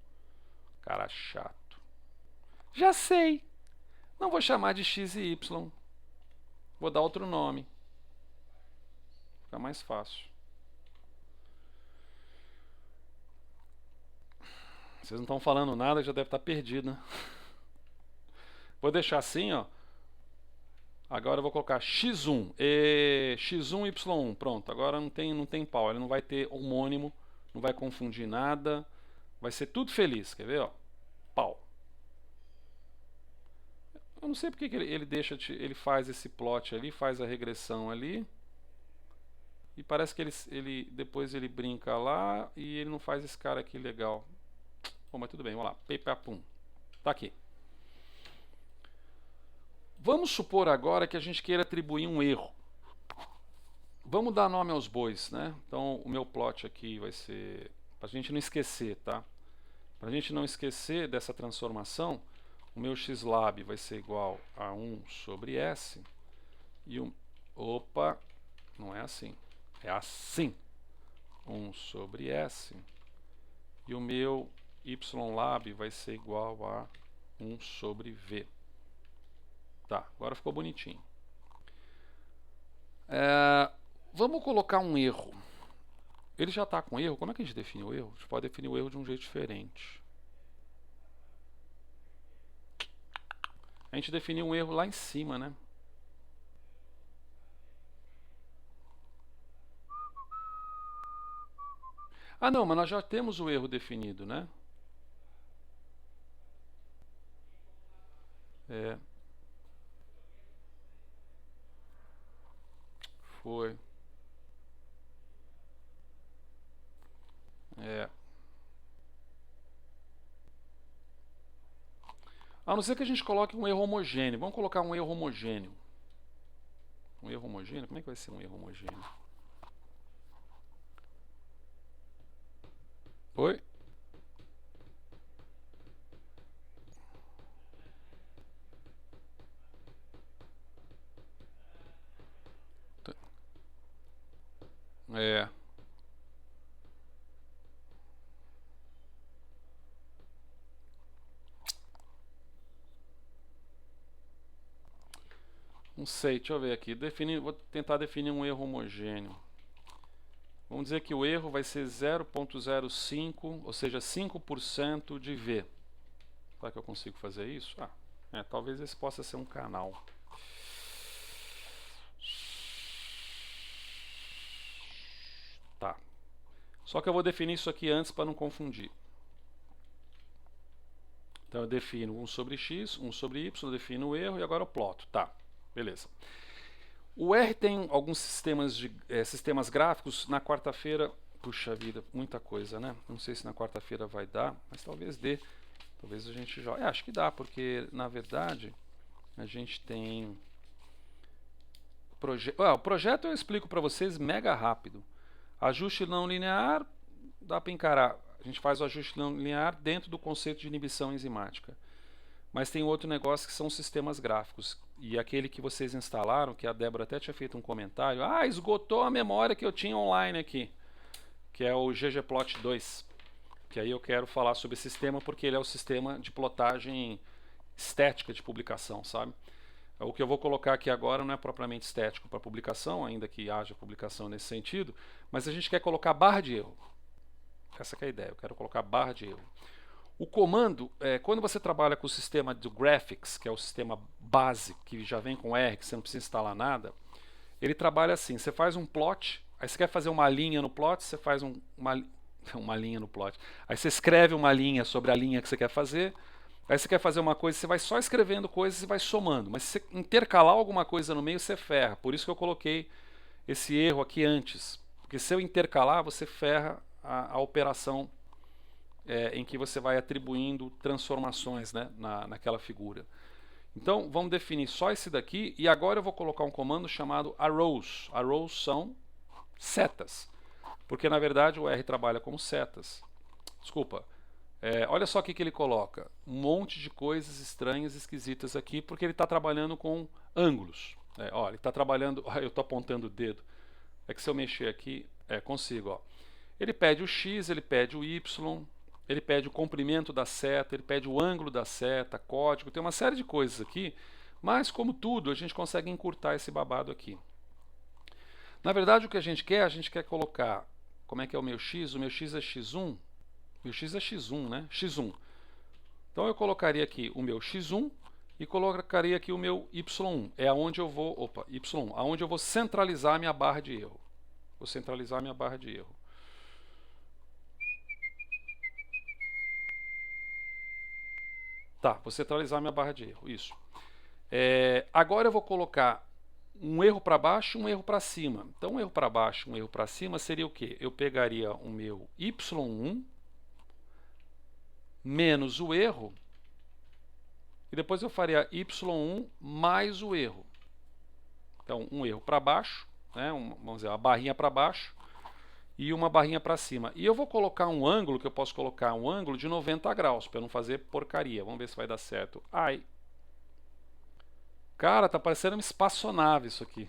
Cara chato. Já sei. Não vou chamar de x e y. Vou dar outro nome. Fica mais fácil. Vocês não estão falando nada, já deve estar perdido, né? Vou deixar assim, ó. Agora eu vou colocar x1, x1, y1, pronto, agora não tem pau, ele não vai ter homônimo, não vai confundir nada, vai ser tudo feliz, quer ver, ó, pau. Eu não sei porque que ele faz esse plot ali, faz a regressão ali, e parece que depois ele brinca lá e ele não faz esse cara aqui legal. Bom, mas tudo bem, vamos lá, pepapum, tá aqui. Vamos supor agora que a gente queira atribuir um erro. Vamos dar nome aos bois, né? Então o meu plot aqui vai ser, para a gente não esquecer, tá? Para a gente não esquecer dessa transformação, o meu xlab vai ser igual a 1 sobre S e opa, não é assim, é assim, 1 sobre S e o meu ylab vai ser igual a 1 sobre V. Tá, agora ficou bonitinho. Vamos colocar um erro. Ele já está com erro. Como é que a gente define o erro? A gente pode definir o erro de um jeito diferente. A gente definiu um erro lá em cima, né? Ah, não, mas nós já temos o erro definido, né? É, foi. É. A não ser que a gente coloque um erro homogêneo. Vamos colocar um erro homogêneo. Um erro homogêneo? Como é que vai ser um erro homogêneo? Oi? É. Não sei, deixa eu ver aqui. Vou tentar definir um erro homogêneo. Vamos dizer que o erro vai ser 0,05, ou seja, 5% de V. Será que eu consigo fazer isso? Talvez esse possa ser um canal. Tá. Só que eu vou definir isso aqui antes para não confundir. Então eu defino 1 sobre x, 1 sobre y, defino o erro e agora eu ploto. Tá, beleza. O R tem alguns sistemas gráficos. Na quarta-feira, puxa vida, muita coisa, né? Não sei se na quarta-feira vai dar, mas talvez dê. Talvez a gente jogue. Acho que dá, porque na verdade a gente tem o projeto eu explico para vocês mega rápido. Ajuste não linear, dá para encarar. A gente faz o ajuste não linear dentro do conceito de inibição enzimática. Mas tem outro negócio que são sistemas gráficos. E aquele que vocês instalaram, que a Débora até tinha feito um comentário, esgotou a memória que eu tinha online aqui, que é o ggplot 2. Que aí eu quero falar sobre esse sistema porque ele é o sistema de plotagem estética de publicação, sabe? O que eu vou colocar aqui agora não é propriamente estético para publicação, ainda que haja publicação nesse sentido, mas a gente quer colocar barra de erro. Essa que é a ideia, eu quero colocar barra de erro. O comando, quando você trabalha com o sistema do graphics, que é o sistema base, que já vem com R, que você não precisa instalar nada, ele trabalha assim, você faz um plot, aí você quer fazer uma linha no plot, você faz uma linha no plot. Aí você escreve uma linha sobre a linha que você quer fazer, aí você quer fazer uma coisa, você vai só escrevendo coisas e vai somando, mas se você intercalar alguma coisa no meio, você ferra. Por isso que eu coloquei esse erro aqui antes, porque se eu intercalar, você ferra a operação em que você vai atribuindo transformações, né, naquela figura. Então vamos definir só esse daqui e agora eu vou colocar um comando chamado arrows. Arrows são setas, porque na verdade o R trabalha com setas. Desculpa. Olha só o que ele coloca. Um monte de coisas estranhas, esquisitas aqui, porque ele está trabalhando com ângulos. Olha, ele está trabalhando. Eu estou apontando o dedo. É que se eu mexer aqui, consigo. Ó. Ele pede o X, ele pede o Y, ele pede o comprimento da seta, ele pede o ângulo da seta, código, tem uma série de coisas aqui, mas como tudo, a gente consegue encurtar esse babado aqui. Na verdade, o que a gente quer colocar, como é que é o meu X? O meu X é X1, meu X é X1, né? X1. Então eu colocaria aqui o meu X1 e colocaria aqui o meu Y1, é aonde eu vou, Y1, aonde eu vou centralizar a minha barra de erro. Vou centralizar a minha barra de erro. Tá, vou centralizar minha barra de erro, isso. Agora eu vou colocar um erro para baixo e um erro para cima. Então, um erro para baixo e um erro para cima seria o quê? Eu pegaria o meu y1 menos o erro e depois eu faria y1 mais o erro. Então, um erro para baixo, né, vamos dizer, uma barrinha para baixo e uma barrinha para cima. E eu vou colocar um ângulo, que eu posso colocar um ângulo de 90 graus, para eu não fazer porcaria. Vamos ver se vai dar certo. Cara, tá parecendo uma espaçonave isso aqui.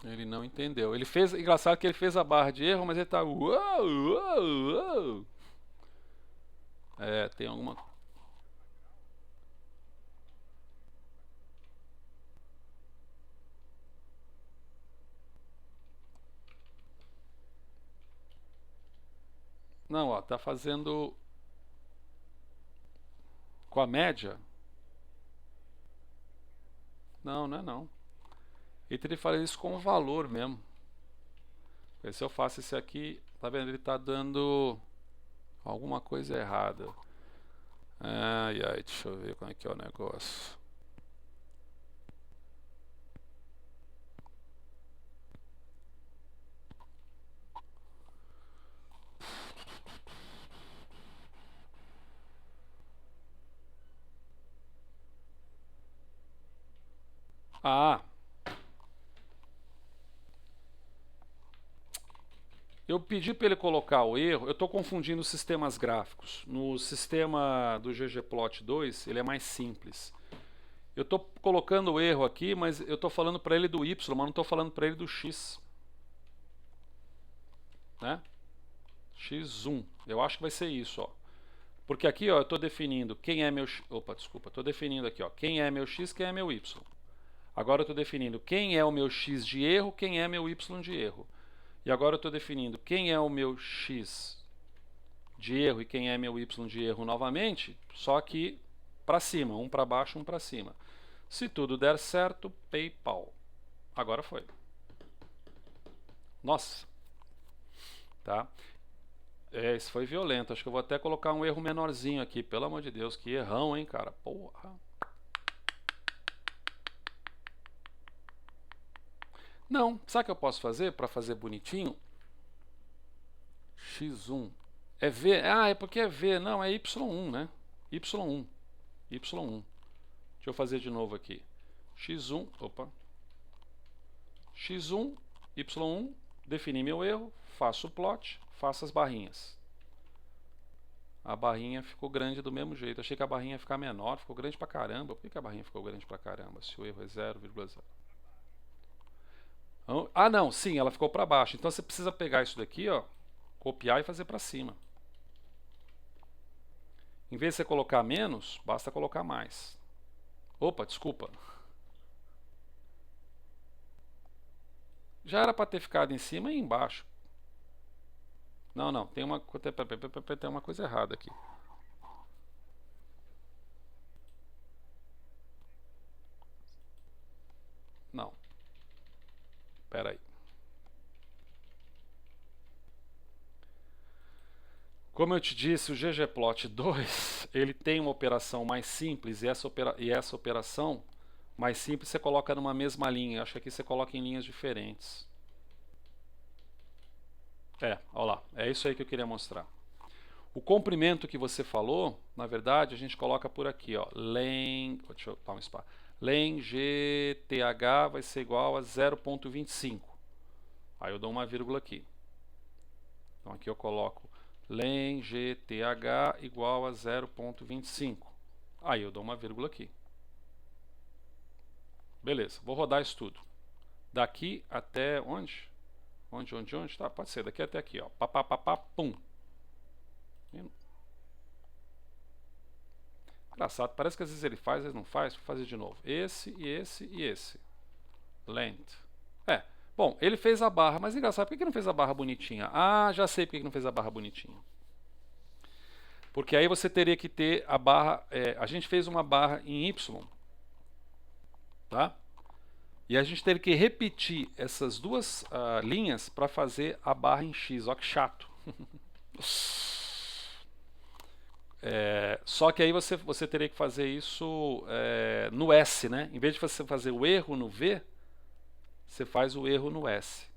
Ele não entendeu. Ele fez, engraçado que ele fez a barra de erro, mas ele tá uou, uou, uou. Tem alguma. Não, ó, tá fazendo com a média. Não, não é não. Ele teria que fazer isso com o valor mesmo. Porque se eu faço esse aqui, tá vendo? Ele tá dando alguma coisa errada. Ai, ai, deixa eu ver como é que é o negócio. Ah, eu pedi para ele colocar o erro. Eu estou confundindo os sistemas gráficos. No sistema do ggplot 2, ele é mais simples. Eu estou colocando o erro aqui, mas eu estou falando para ele do y, mas não estou falando para ele do x, né? x1. Eu acho que vai ser isso, ó. Porque aqui, ó, eu estou definindo quem é meu... Opa, desculpa. Estou definindo aqui, ó, quem é meu x, quem é meu y. Agora eu estou definindo quem é o meu x de erro, quem é meu y de erro. E agora eu estou definindo quem é o meu x de erro e quem é meu y de erro novamente, só que para cima, um para baixo, um para cima. Se tudo der certo, PayPal. Agora foi. Nossa, tá? É, isso foi violento. Acho que eu vou até colocar um erro menorzinho aqui. Pelo amor de Deus, que errão, hein, cara? Porra. Não, sabe o que eu posso fazer para fazer bonitinho? X1. É V? Ah, é porque é V. Não, é Y1, né? Y1. Y1. Deixa eu fazer de novo aqui. X1. Opa. X1, Y1. Defini meu erro. Faço o plot. Faço as barrinhas. A barrinha ficou grande do mesmo jeito. Achei que a barrinha ia ficar menor. Ficou grande pra caramba. Por que a barrinha ficou grande pra caramba? Se o erro é 0,0. Ah, não. Sim, ela ficou pra baixo. Então você precisa pegar isso daqui, ó. Copiar e fazer pra cima. Em vez de você colocar menos, basta colocar mais. Opa, desculpa. Já era para ter ficado em cima e embaixo. Não, não, tem uma coisa errada aqui. Não, espera aí. Como eu te disse, o ggplot 2 ele tem uma operação mais simples e essa operação mais simples você coloca numa mesma linha. Acho que aqui você coloca em linhas diferentes. Olha lá, é isso aí que eu queria mostrar. O comprimento que você falou, na verdade, a gente coloca por aqui, ó. Deixa eu dar um espaço. Len GTH vai ser igual a 0,25. Aí eu dou uma vírgula aqui. Então aqui eu coloco len GTH igual a 0,25. Aí eu dou uma vírgula aqui. Beleza, vou rodar isso tudo. Daqui até onde? Onde? Tá, pode ser, daqui até aqui, ó. Pá, pum. Engraçado, parece que às vezes ele faz, às vezes não faz. Vou fazer de novo. Esse e esse e esse. Length. Bom, ele fez a barra, mas engraçado, por que não fez a barra bonitinha? Ah, já sei por que não fez a barra bonitinha. Porque aí você teria que ter a barra. A gente fez uma barra em Y, tá? E a gente teve que repetir essas duas linhas para fazer a barra em X. Olha que chato. Só que aí você teria que fazer isso no S, né? Em vez de você fazer o erro no V, você faz o erro no S.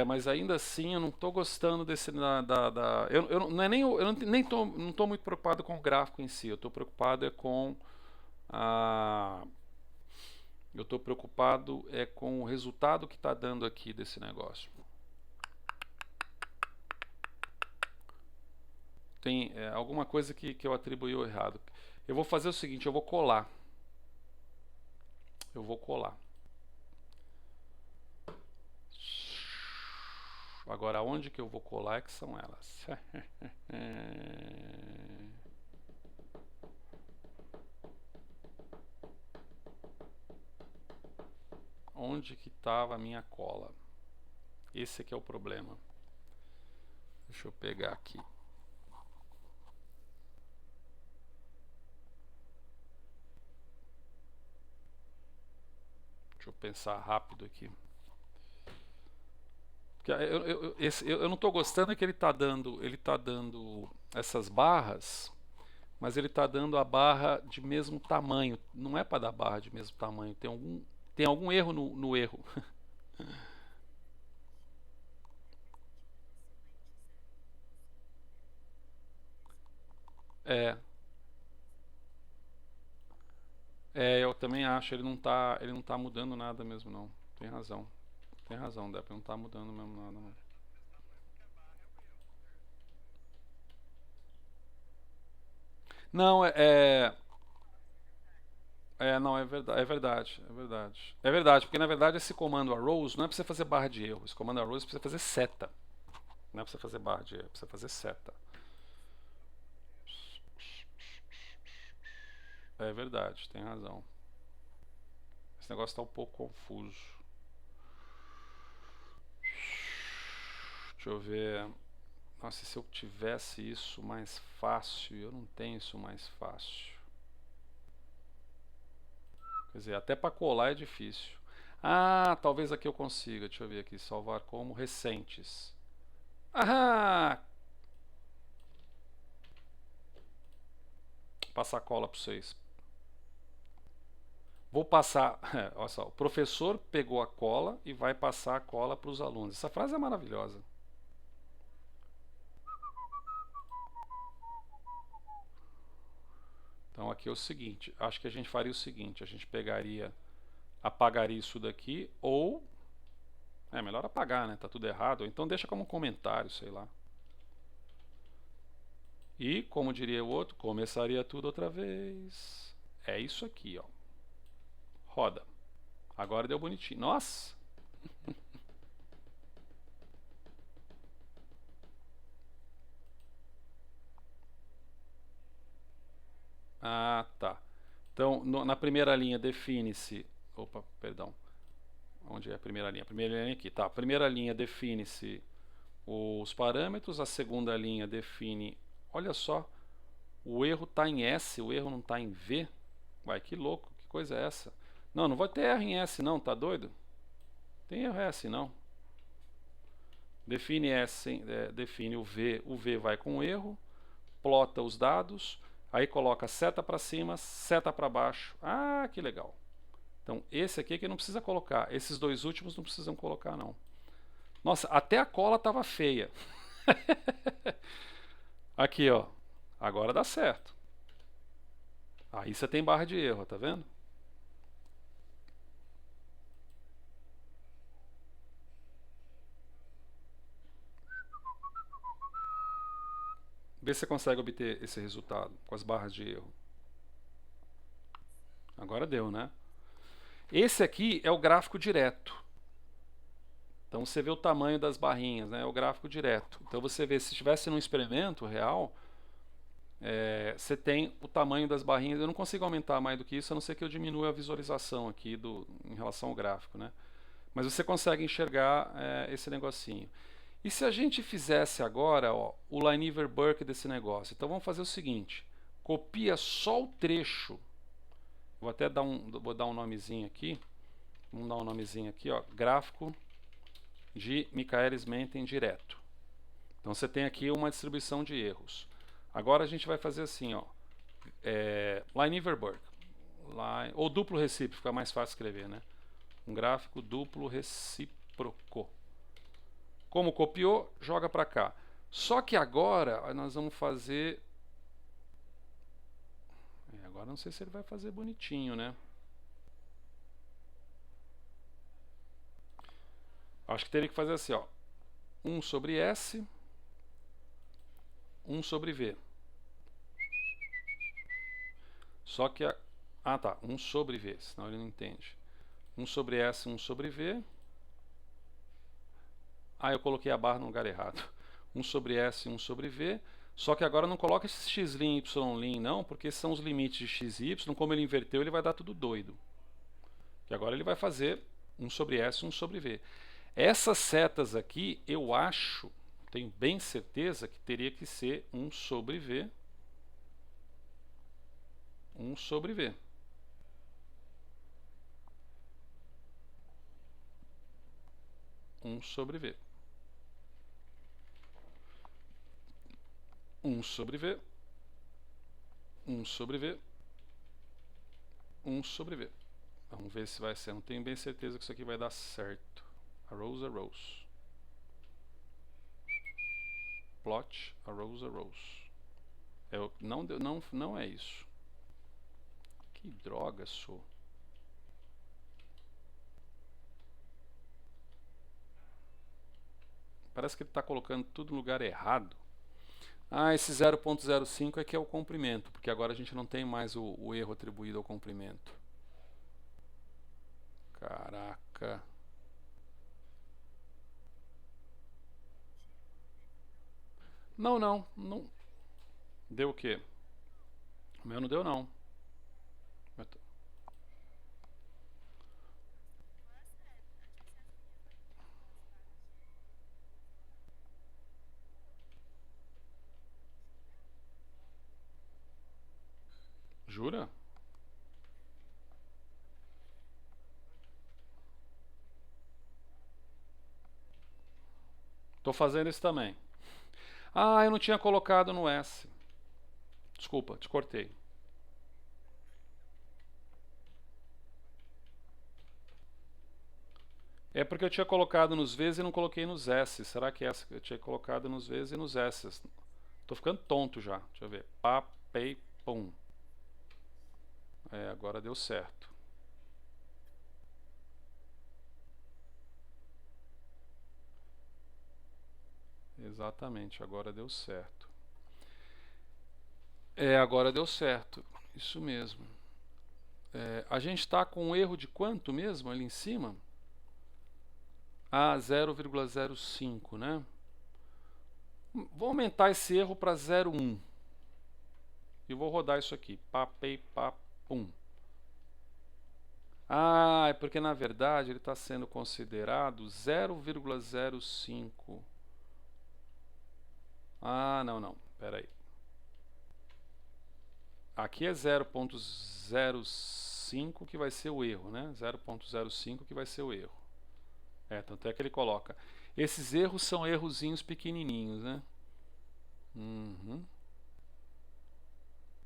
Mas ainda assim eu não estou gostando desse eu não é nem eu não tô muito preocupado com o gráfico em si. Eu estou preocupado com a eu estou preocupado com o resultado que está dando aqui desse negócio. Tem alguma coisa que eu atribuí errado. Eu vou fazer o seguinte, eu vou colar. Agora, onde que eu vou colar é que são elas. Onde que estava a minha cola? Esse aqui é o problema. Deixa eu pegar aqui. Deixa eu pensar rápido aqui. Eu não estou gostando é que ele está dando essas barras, mas ele está dando a barra de mesmo tamanho. Não é para dar barra de mesmo tamanho. Tem algum erro no erro. É, eu também acho. Ele não tá mudando nada mesmo, não. Tem razão. Tem razão, Depp. Não tá mudando mesmo nada, não. Não, não, é verdade, é verdade, é verdade. É verdade, porque na verdade esse comando arrows não é pra você fazer barra de erro. Esse comando arrows é pra você fazer seta. Não é pra você fazer barra de erro, é pra você fazer seta. É verdade, tem razão. Esse negócio tá um pouco confuso. Deixa eu ver. Nossa, se eu tivesse isso mais fácil, eu não tenho isso mais fácil. Quer dizer, até para colar é difícil. Ah, talvez aqui eu consiga. Deixa eu ver aqui. Salvar como recentes. Ah! Passar cola para vocês. Vou passar. Olha só, o professor pegou a cola e vai passar a cola para os alunos. Essa frase é maravilhosa. Então aqui é o seguinte. Acho que a gente faria o seguinte. A gente pegaria, apagaria isso daqui ou é melhor apagar, né? Tá tudo errado. Ou então deixa como comentário, sei lá. E, como diria o outro, começaria tudo outra vez. É isso aqui, ó. Roda. Agora deu bonitinho. Nossa! Ah, tá. Então, na primeira linha define-se. Opa, perdão. Onde é a primeira linha? A primeira linha aqui, tá. A primeira linha define-se os parâmetros. A segunda linha define. Olha só, o erro está em S, o erro não está em V. Vai, que louco, que coisa é essa? Não, não vai ter erro em S, não, tá doido? Tem erro S, não. Define S, define o V vai com erro, plota os dados, aí coloca seta para cima, seta para baixo. Ah, que legal. Então, esse aqui é que não precisa colocar. Esses dois últimos não precisam colocar, não. Nossa, até a cola estava feia. Aqui, ó. Agora dá certo. Aí você tem barra de erro, tá vendo? Vê se você consegue obter esse resultado com as barras de erro. Agora deu, né? Esse aqui é o gráfico direto. Então você vê o tamanho das barrinhas, né? É o gráfico direto. Então você vê, se estivesse num experimento real, você tem o tamanho das barrinhas. Eu não consigo aumentar mais do que isso, a não ser que eu diminua a visualização aqui em relação ao gráfico, né? Mas você consegue enxergar esse negocinho. E se a gente fizesse agora, ó, o Linear Burke desse negócio? Então vamos fazer o seguinte: copia só o trecho. Vou até vou dar um nomezinho aqui. Vamos dar um nomezinho aqui, ó, gráfico de Michaelis-Menten direto. Então você tem aqui uma distribuição de erros. Agora a gente vai fazer assim, ó, Linear Burke, ou duplo recíproco, fica mais fácil escrever, né? Um gráfico duplo recíproco. Como copiou, joga para cá. Só que agora nós vamos fazer. Agora não sei se ele vai fazer bonitinho, né? Acho que teria que fazer assim, ó. 1 sobre S, 1 sobre V. Só que ah, tá. 1 sobre V, senão ele não entende. 1 sobre S, 1 sobre V. Ah, eu coloquei a barra no lugar errado. 1 sobre S e 1 sobre V. Só que agora não coloca esse x' y' não, porque são os limites de x e y. Como ele inverteu, ele vai dar tudo doido. Que agora ele vai fazer 1 sobre S e 1 sobre V. Essas setas aqui, eu acho, tenho bem certeza que teria que ser 1 sobre V, 1 sobre V. Sobre V. 1 sobre V. 1 sobre V. 1 sobre V. Vamos ver se vai ser. Não tenho bem certeza que isso aqui vai dar certo. Arose, arose. Plot, arose, arose. Não é isso. Que droga, sou. Parece que ele está colocando tudo no lugar errado. Ah, esse 0.05 é que é o comprimento, porque agora a gente não tem mais o erro atribuído ao comprimento. Caraca. Não. Deu o quê? O meu não deu, não. Jura? Tô fazendo isso também. Ah, eu não tinha colocado no S. Desculpa, te cortei. É porque eu tinha colocado nos Vs e não coloquei nos S. Será que é essa que eu tinha colocado nos Vs e nos S? Tô ficando tonto já. Deixa eu ver. Pá, pei, pum. É, agora deu certo. Exatamente, agora deu certo. É, agora deu certo. Isso mesmo. É, a gente está com um erro de quanto mesmo ali em cima? Ah, 0,05, né? Vou aumentar esse erro para 0,1. E vou rodar isso aqui. Pá, pei, pá, pum. Ah, é porque na verdade ele está sendo considerado 0,05. Ah, não. Espera aí. Aqui é 0,05 que vai ser o erro, né? 0,05 que vai ser o erro. É, tanto é que ele coloca. Esses erros são errozinhos pequenininhos, né? Uhum.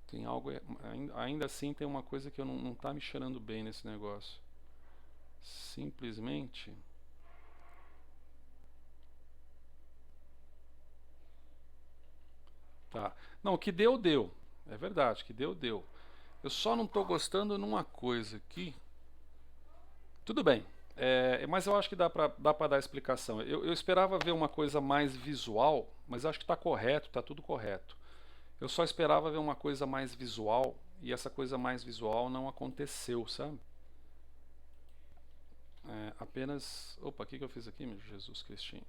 Tem algo, ainda assim tem uma coisa que não está me cheirando bem nesse negócio. Simplesmente... Tá. Não, o que deu, deu. É verdade, que deu, deu. Eu só não estou gostando numa coisa aqui. Tudo bem. Mas eu acho que dá para dar explicação. Eu esperava ver uma coisa mais visual, mas acho que está correto, está tudo correto. Eu só esperava ver uma coisa mais visual e essa coisa mais visual não aconteceu, sabe? Apenas... Opa, o que eu fiz aqui, meu Jesus Cristinho?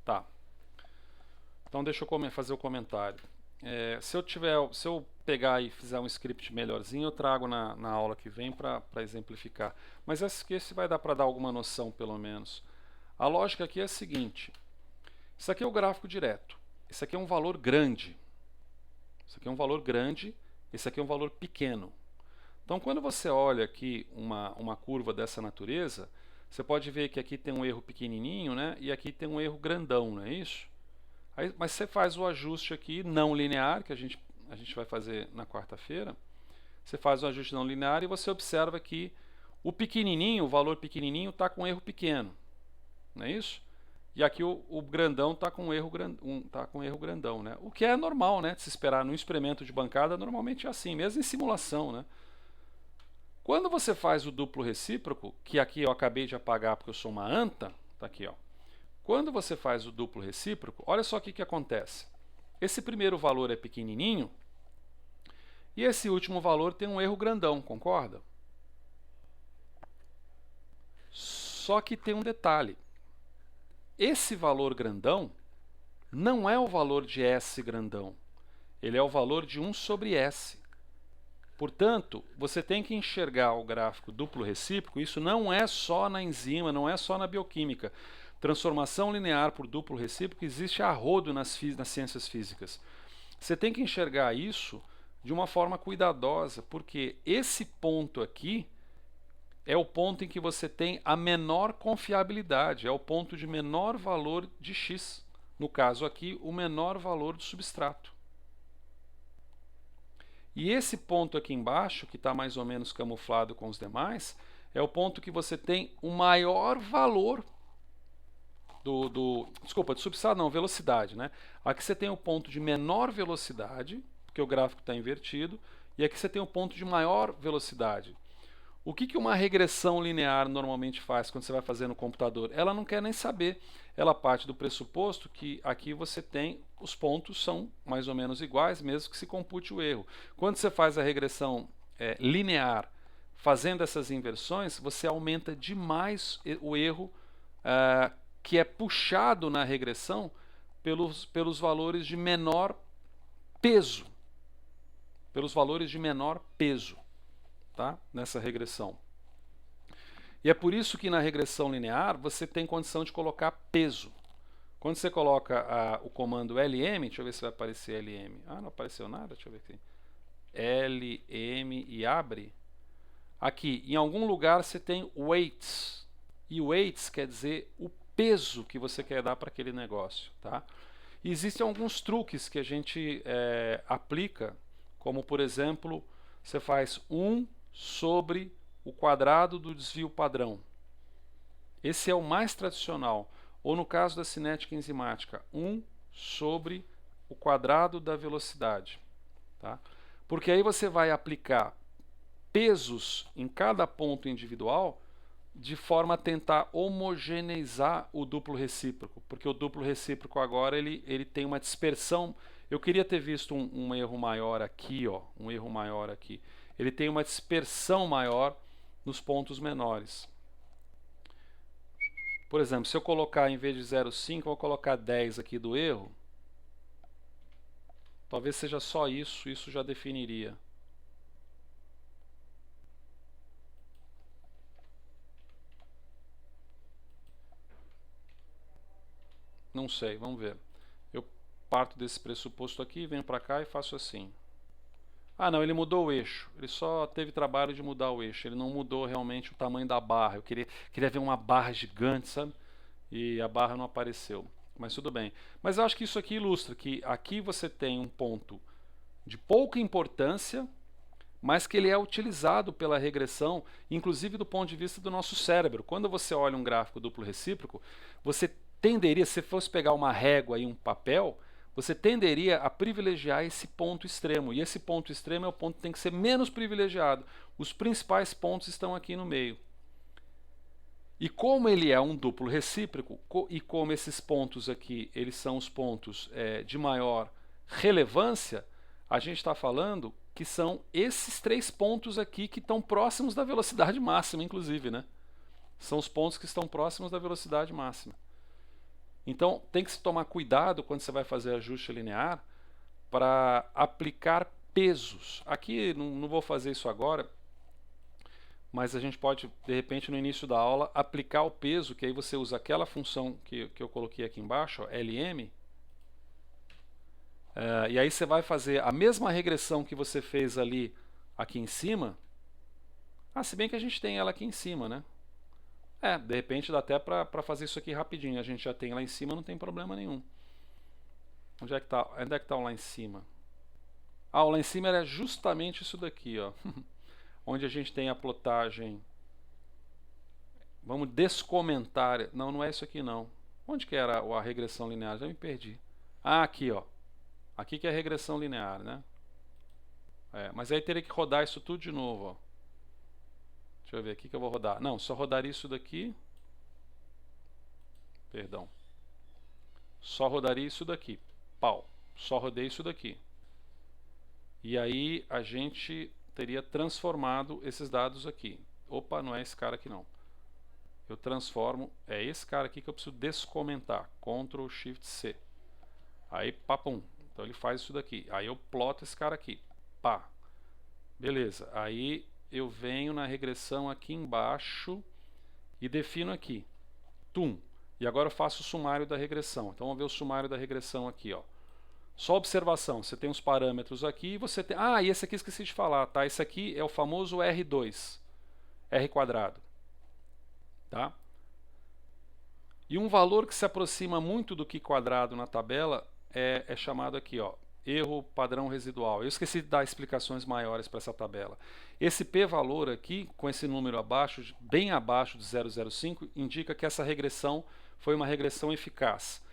Tá. Então deixa eu fazer o comentário. Se eu pegar e fizer um script melhorzinho, eu trago na aula que vem para exemplificar. Mas esse vai dar para dar alguma noção, pelo menos. A lógica aqui é a seguinte. Isso aqui é o gráfico direto. Isso aqui é um valor grande. Isso aqui é um valor grande. Esse aqui é um valor pequeno. Então, quando você olha aqui uma curva dessa natureza, você pode ver que aqui tem um erro pequenininho, né? E aqui tem um erro grandão, não é isso? Mas você faz o ajuste aqui não linear, que a gente vai fazer na quarta-feira. Você faz o ajuste não linear e você observa que o pequenininho, o valor pequenininho, está com erro pequeno. Não é isso? E aqui o grandão está com erro grandão. Né? O que é normal, né, de se esperar num experimento de bancada, normalmente é assim, mesmo em simulação. Né? Quando você faz o duplo recíproco, que aqui eu acabei de apagar porque eu sou uma anta, está aqui, ó. Quando você faz o duplo recíproco, olha só o que acontece. Esse primeiro valor é pequenininho, E esse último valor tem um erro grandão, concorda? Só que tem um detalhe. Esse valor grandão não é o valor de S grandão. Ele é o valor de 1 sobre S. Portanto, você tem que enxergar o gráfico duplo recíproco. Isso não é só na enzima, não é só na bioquímica. Transformação linear por duplo recíproco existe a rodo nas ciências físicas. Você tem que enxergar isso de uma forma cuidadosa, porque esse ponto aqui é o ponto em que você tem a menor confiabilidade, é o ponto de menor valor de x. No caso aqui, o menor valor do substrato. E esse ponto aqui embaixo, que está mais ou menos camuflado com os demais, é o ponto que você tem o maior valor desculpa, de substrato não, velocidade, né? Aqui você tem o ponto de menor velocidade, porque o gráfico está invertido, e aqui você tem o ponto de maior velocidade. O que uma regressão linear normalmente faz quando você vai fazer no computador? Ela não quer nem saber. Ela parte do pressuposto que aqui você tem, os pontos são mais ou menos iguais, mesmo que se compute o erro. Quando você faz a regressão linear, fazendo essas inversões, você aumenta demais o erro que é puxado na regressão pelos valores de menor peso. Pelos valores de menor peso. Tá? Nessa regressão. E é por isso que na regressão linear você tem condição de colocar peso. Quando você coloca o comando LM, deixa eu ver se vai aparecer LM. Ah, não apareceu nada, deixa eu ver aqui. LM e abre. Aqui, em algum lugar você tem weights. E weights quer dizer o peso que você quer dar para aquele negócio. Tá? E existem alguns truques que a gente aplica, como por exemplo, você faz 1 sobre o quadrado do desvio padrão. Esse é o mais tradicional. Ou no caso da cinética enzimática, 1 sobre o quadrado da velocidade. Tá? Porque aí você vai aplicar pesos em cada ponto individual de forma a tentar homogeneizar o duplo recíproco. Porque o duplo recíproco agora ele tem uma dispersão. Eu queria ter visto um erro maior aqui, ó, um erro maior aqui. Ele tem uma dispersão maior nos pontos menores. Por exemplo, se eu colocar em vez de 0,5, eu vou colocar 10 aqui do erro, talvez seja só isso, isso já definiria. Não sei, vamos ver. Eu parto desse pressuposto aqui, venho para cá e faço assim. Ah, não, ele mudou o eixo. Ele só teve trabalho de mudar o eixo. Ele não mudou realmente o tamanho da barra. Eu queria ver uma barra gigante, sabe? E a barra não apareceu. Mas tudo bem. Mas eu acho que isso aqui ilustra que aqui você tem um ponto de pouca importância, mas que ele é utilizado pela regressão, inclusive do ponto de vista do nosso cérebro. Quando você olha um gráfico duplo recíproco, você tenderia, se fosse pegar uma régua e um papel, você tenderia a privilegiar esse ponto extremo. E esse ponto extremo é o ponto que tem que ser menos privilegiado. Os principais pontos estão aqui no meio. E como ele é um duplo recíproco, e como esses pontos aqui eles são os pontos de maior relevância, a gente está falando que são esses 3 pontos aqui que estão próximos da velocidade máxima, inclusive, né? São os pontos que estão próximos da velocidade máxima. Então, tem que se tomar cuidado quando você vai fazer ajuste linear para aplicar pesos. Aqui, não vou fazer isso agora, mas a gente pode, de repente, no início da aula, aplicar o peso, que aí você usa aquela função que eu coloquei aqui embaixo, ó, LM, e aí você vai fazer a mesma regressão que você fez ali aqui em cima. Se bem que a gente tem ela aqui em cima, né? De repente dá até para fazer isso aqui rapidinho. A gente já tem lá em cima, não tem problema nenhum. Onde é que tá o lá em cima? O lá em cima era justamente isso daqui, ó. Onde a gente tem a plotagem. Vamos descomentar. Não é isso aqui não. Onde que era a regressão linear? Já me perdi. Aqui, ó. Aqui que é a regressão linear, né? Mas aí teria que rodar isso tudo de novo, ó. Deixa eu ver aqui que eu vou rodar. Não, só rodar isso daqui. Perdão. Só rodaria isso daqui. Pau. Só rodei isso daqui. E aí a gente teria transformado esses dados aqui. Opa, não é esse cara aqui não. Eu transformo, é esse cara aqui que eu preciso descomentar. Ctrl Shift C. Aí, papum. Então ele faz isso daqui. Aí eu ploto esse cara aqui. Pá. Beleza. Aí eu venho na regressão aqui embaixo e defino aqui. Tum. E agora eu faço o sumário da regressão. Então vamos ver o sumário da regressão aqui, ó. Só observação, você tem os parâmetros aqui, você tem... Ah, e esse aqui esqueci de falar, tá? Esse aqui é o famoso R2, R quadrado, tá? E um valor que se aproxima muito do Q quadrado na tabela é chamado aqui, ó, erro padrão residual. Eu esqueci de dar explicações maiores para essa tabela. Esse P valor aqui, com esse número abaixo, bem abaixo de 0,05, indica que essa regressão foi uma regressão eficaz.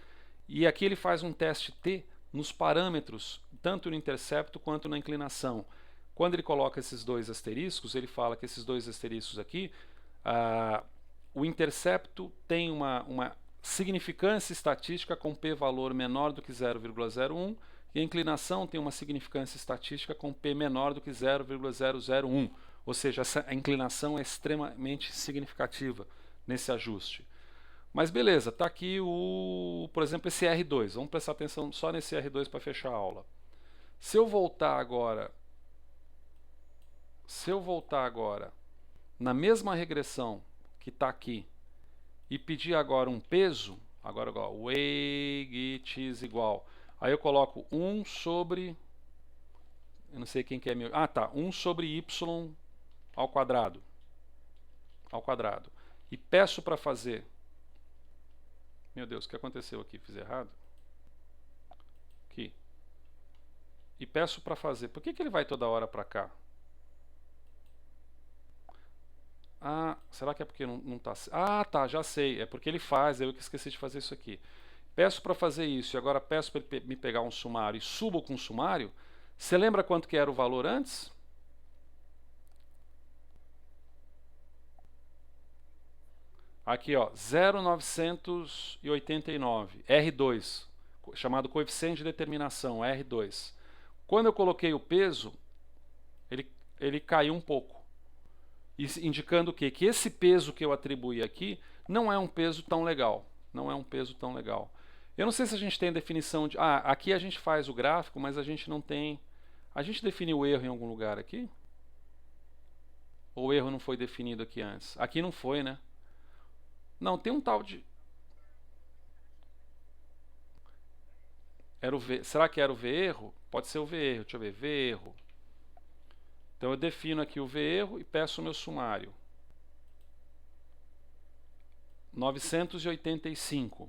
E aqui ele faz um teste T nos parâmetros, tanto no intercepto quanto na inclinação. Quando ele coloca esses dois asteriscos, ele fala que esses dois asteriscos aqui, o intercepto tem uma significância estatística com P valor menor do que 0,01 e a inclinação tem uma significância estatística com P menor do que 0,001. Ou seja, a inclinação é extremamente significativa nesse ajuste. Mas beleza, está aqui por exemplo, esse R2. Vamos prestar atenção só nesse R2 para fechar a aula. Se eu voltar agora na mesma regressão que está aqui e pedir agora um peso, agora igual, weigh x igual, aí eu coloco 1 sobre, eu não sei quem que é meu, 1 sobre y ao quadrado, e peço para fazer, meu Deus, o que aconteceu aqui? Fiz errado? Aqui. E peço para fazer. Por que ele vai toda hora para cá? Será que é porque não está... tá, já sei. É porque ele faz, eu que esqueci de fazer isso aqui. Peço para fazer isso e agora peço para ele me pegar um sumário e subo com o sumário. Você lembra quanto que era o valor antes? Aqui, ó, 0,989, R2, chamado coeficiente de determinação, R2. Quando eu coloquei o peso, ele caiu um pouco, indicando o quê? Que esse peso que eu atribuí aqui não é um peso tão legal. Não é um peso tão legal. Eu não sei se a gente tem definição de... aqui a gente faz o gráfico, mas a gente não tem... A gente definiu o erro em algum lugar aqui? Ou o erro não foi definido aqui antes? Aqui não foi, né? Não, tem um tal de... Era o V... Será que era o V erro? Pode ser o V erro. Deixa eu ver. V erro. Então eu defino aqui o V erro e peço o meu sumário. 985.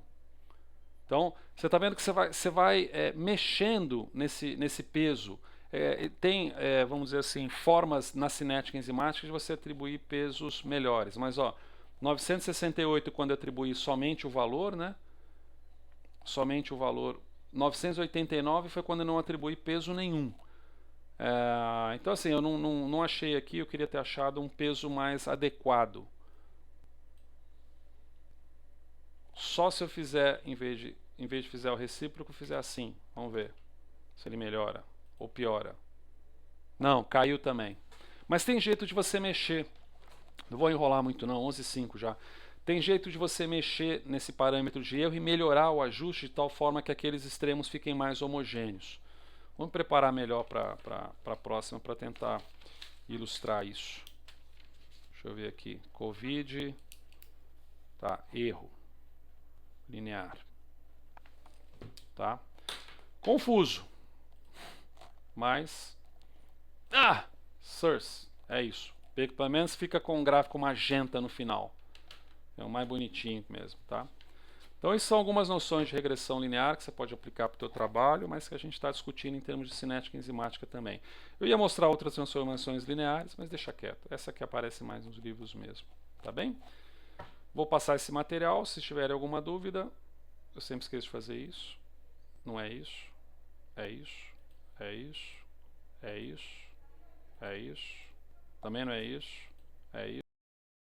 Então, você está vendo que você vai mexendo nesse peso. Tem, vamos dizer assim, formas na cinética enzimática de você atribuir pesos melhores. Mas, ó, 968 quando eu atribuí somente o valor, né? Somente o valor. 989 foi quando eu não atribuí peso nenhum. Então assim, eu não achei aqui, eu queria ter achado um peso mais adequado. Só se eu fizer, em vez de fizer o recíproco, fizer assim. Vamos ver se ele melhora ou piora. Não, caiu também. Mas tem jeito de você mexer. Não vou enrolar muito não, 11,5 já. Tem jeito de você mexer nesse parâmetro de erro e melhorar o ajuste de tal forma que aqueles extremos fiquem mais homogêneos. Vamos preparar melhor para a próxima para tentar ilustrar isso. Deixa eu ver aqui. Covid. Tá, erro. Linear. Tá? Confuso. Mas... source. É isso. Pelo menos fica com um gráfico magenta no final. É o mais bonitinho mesmo, tá? Então, essas são algumas noções de regressão linear que você pode aplicar para o seu trabalho, mas que a gente está discutindo em termos de cinética enzimática também. Eu ia mostrar outras transformações lineares, mas deixa quieto. Essa aqui aparece mais nos livros mesmo, tá bem? Vou passar esse material, se tiverem alguma dúvida, eu sempre esqueço de fazer isso. Não é isso, é isso, é isso, é isso, é isso, também não é isso, é isso.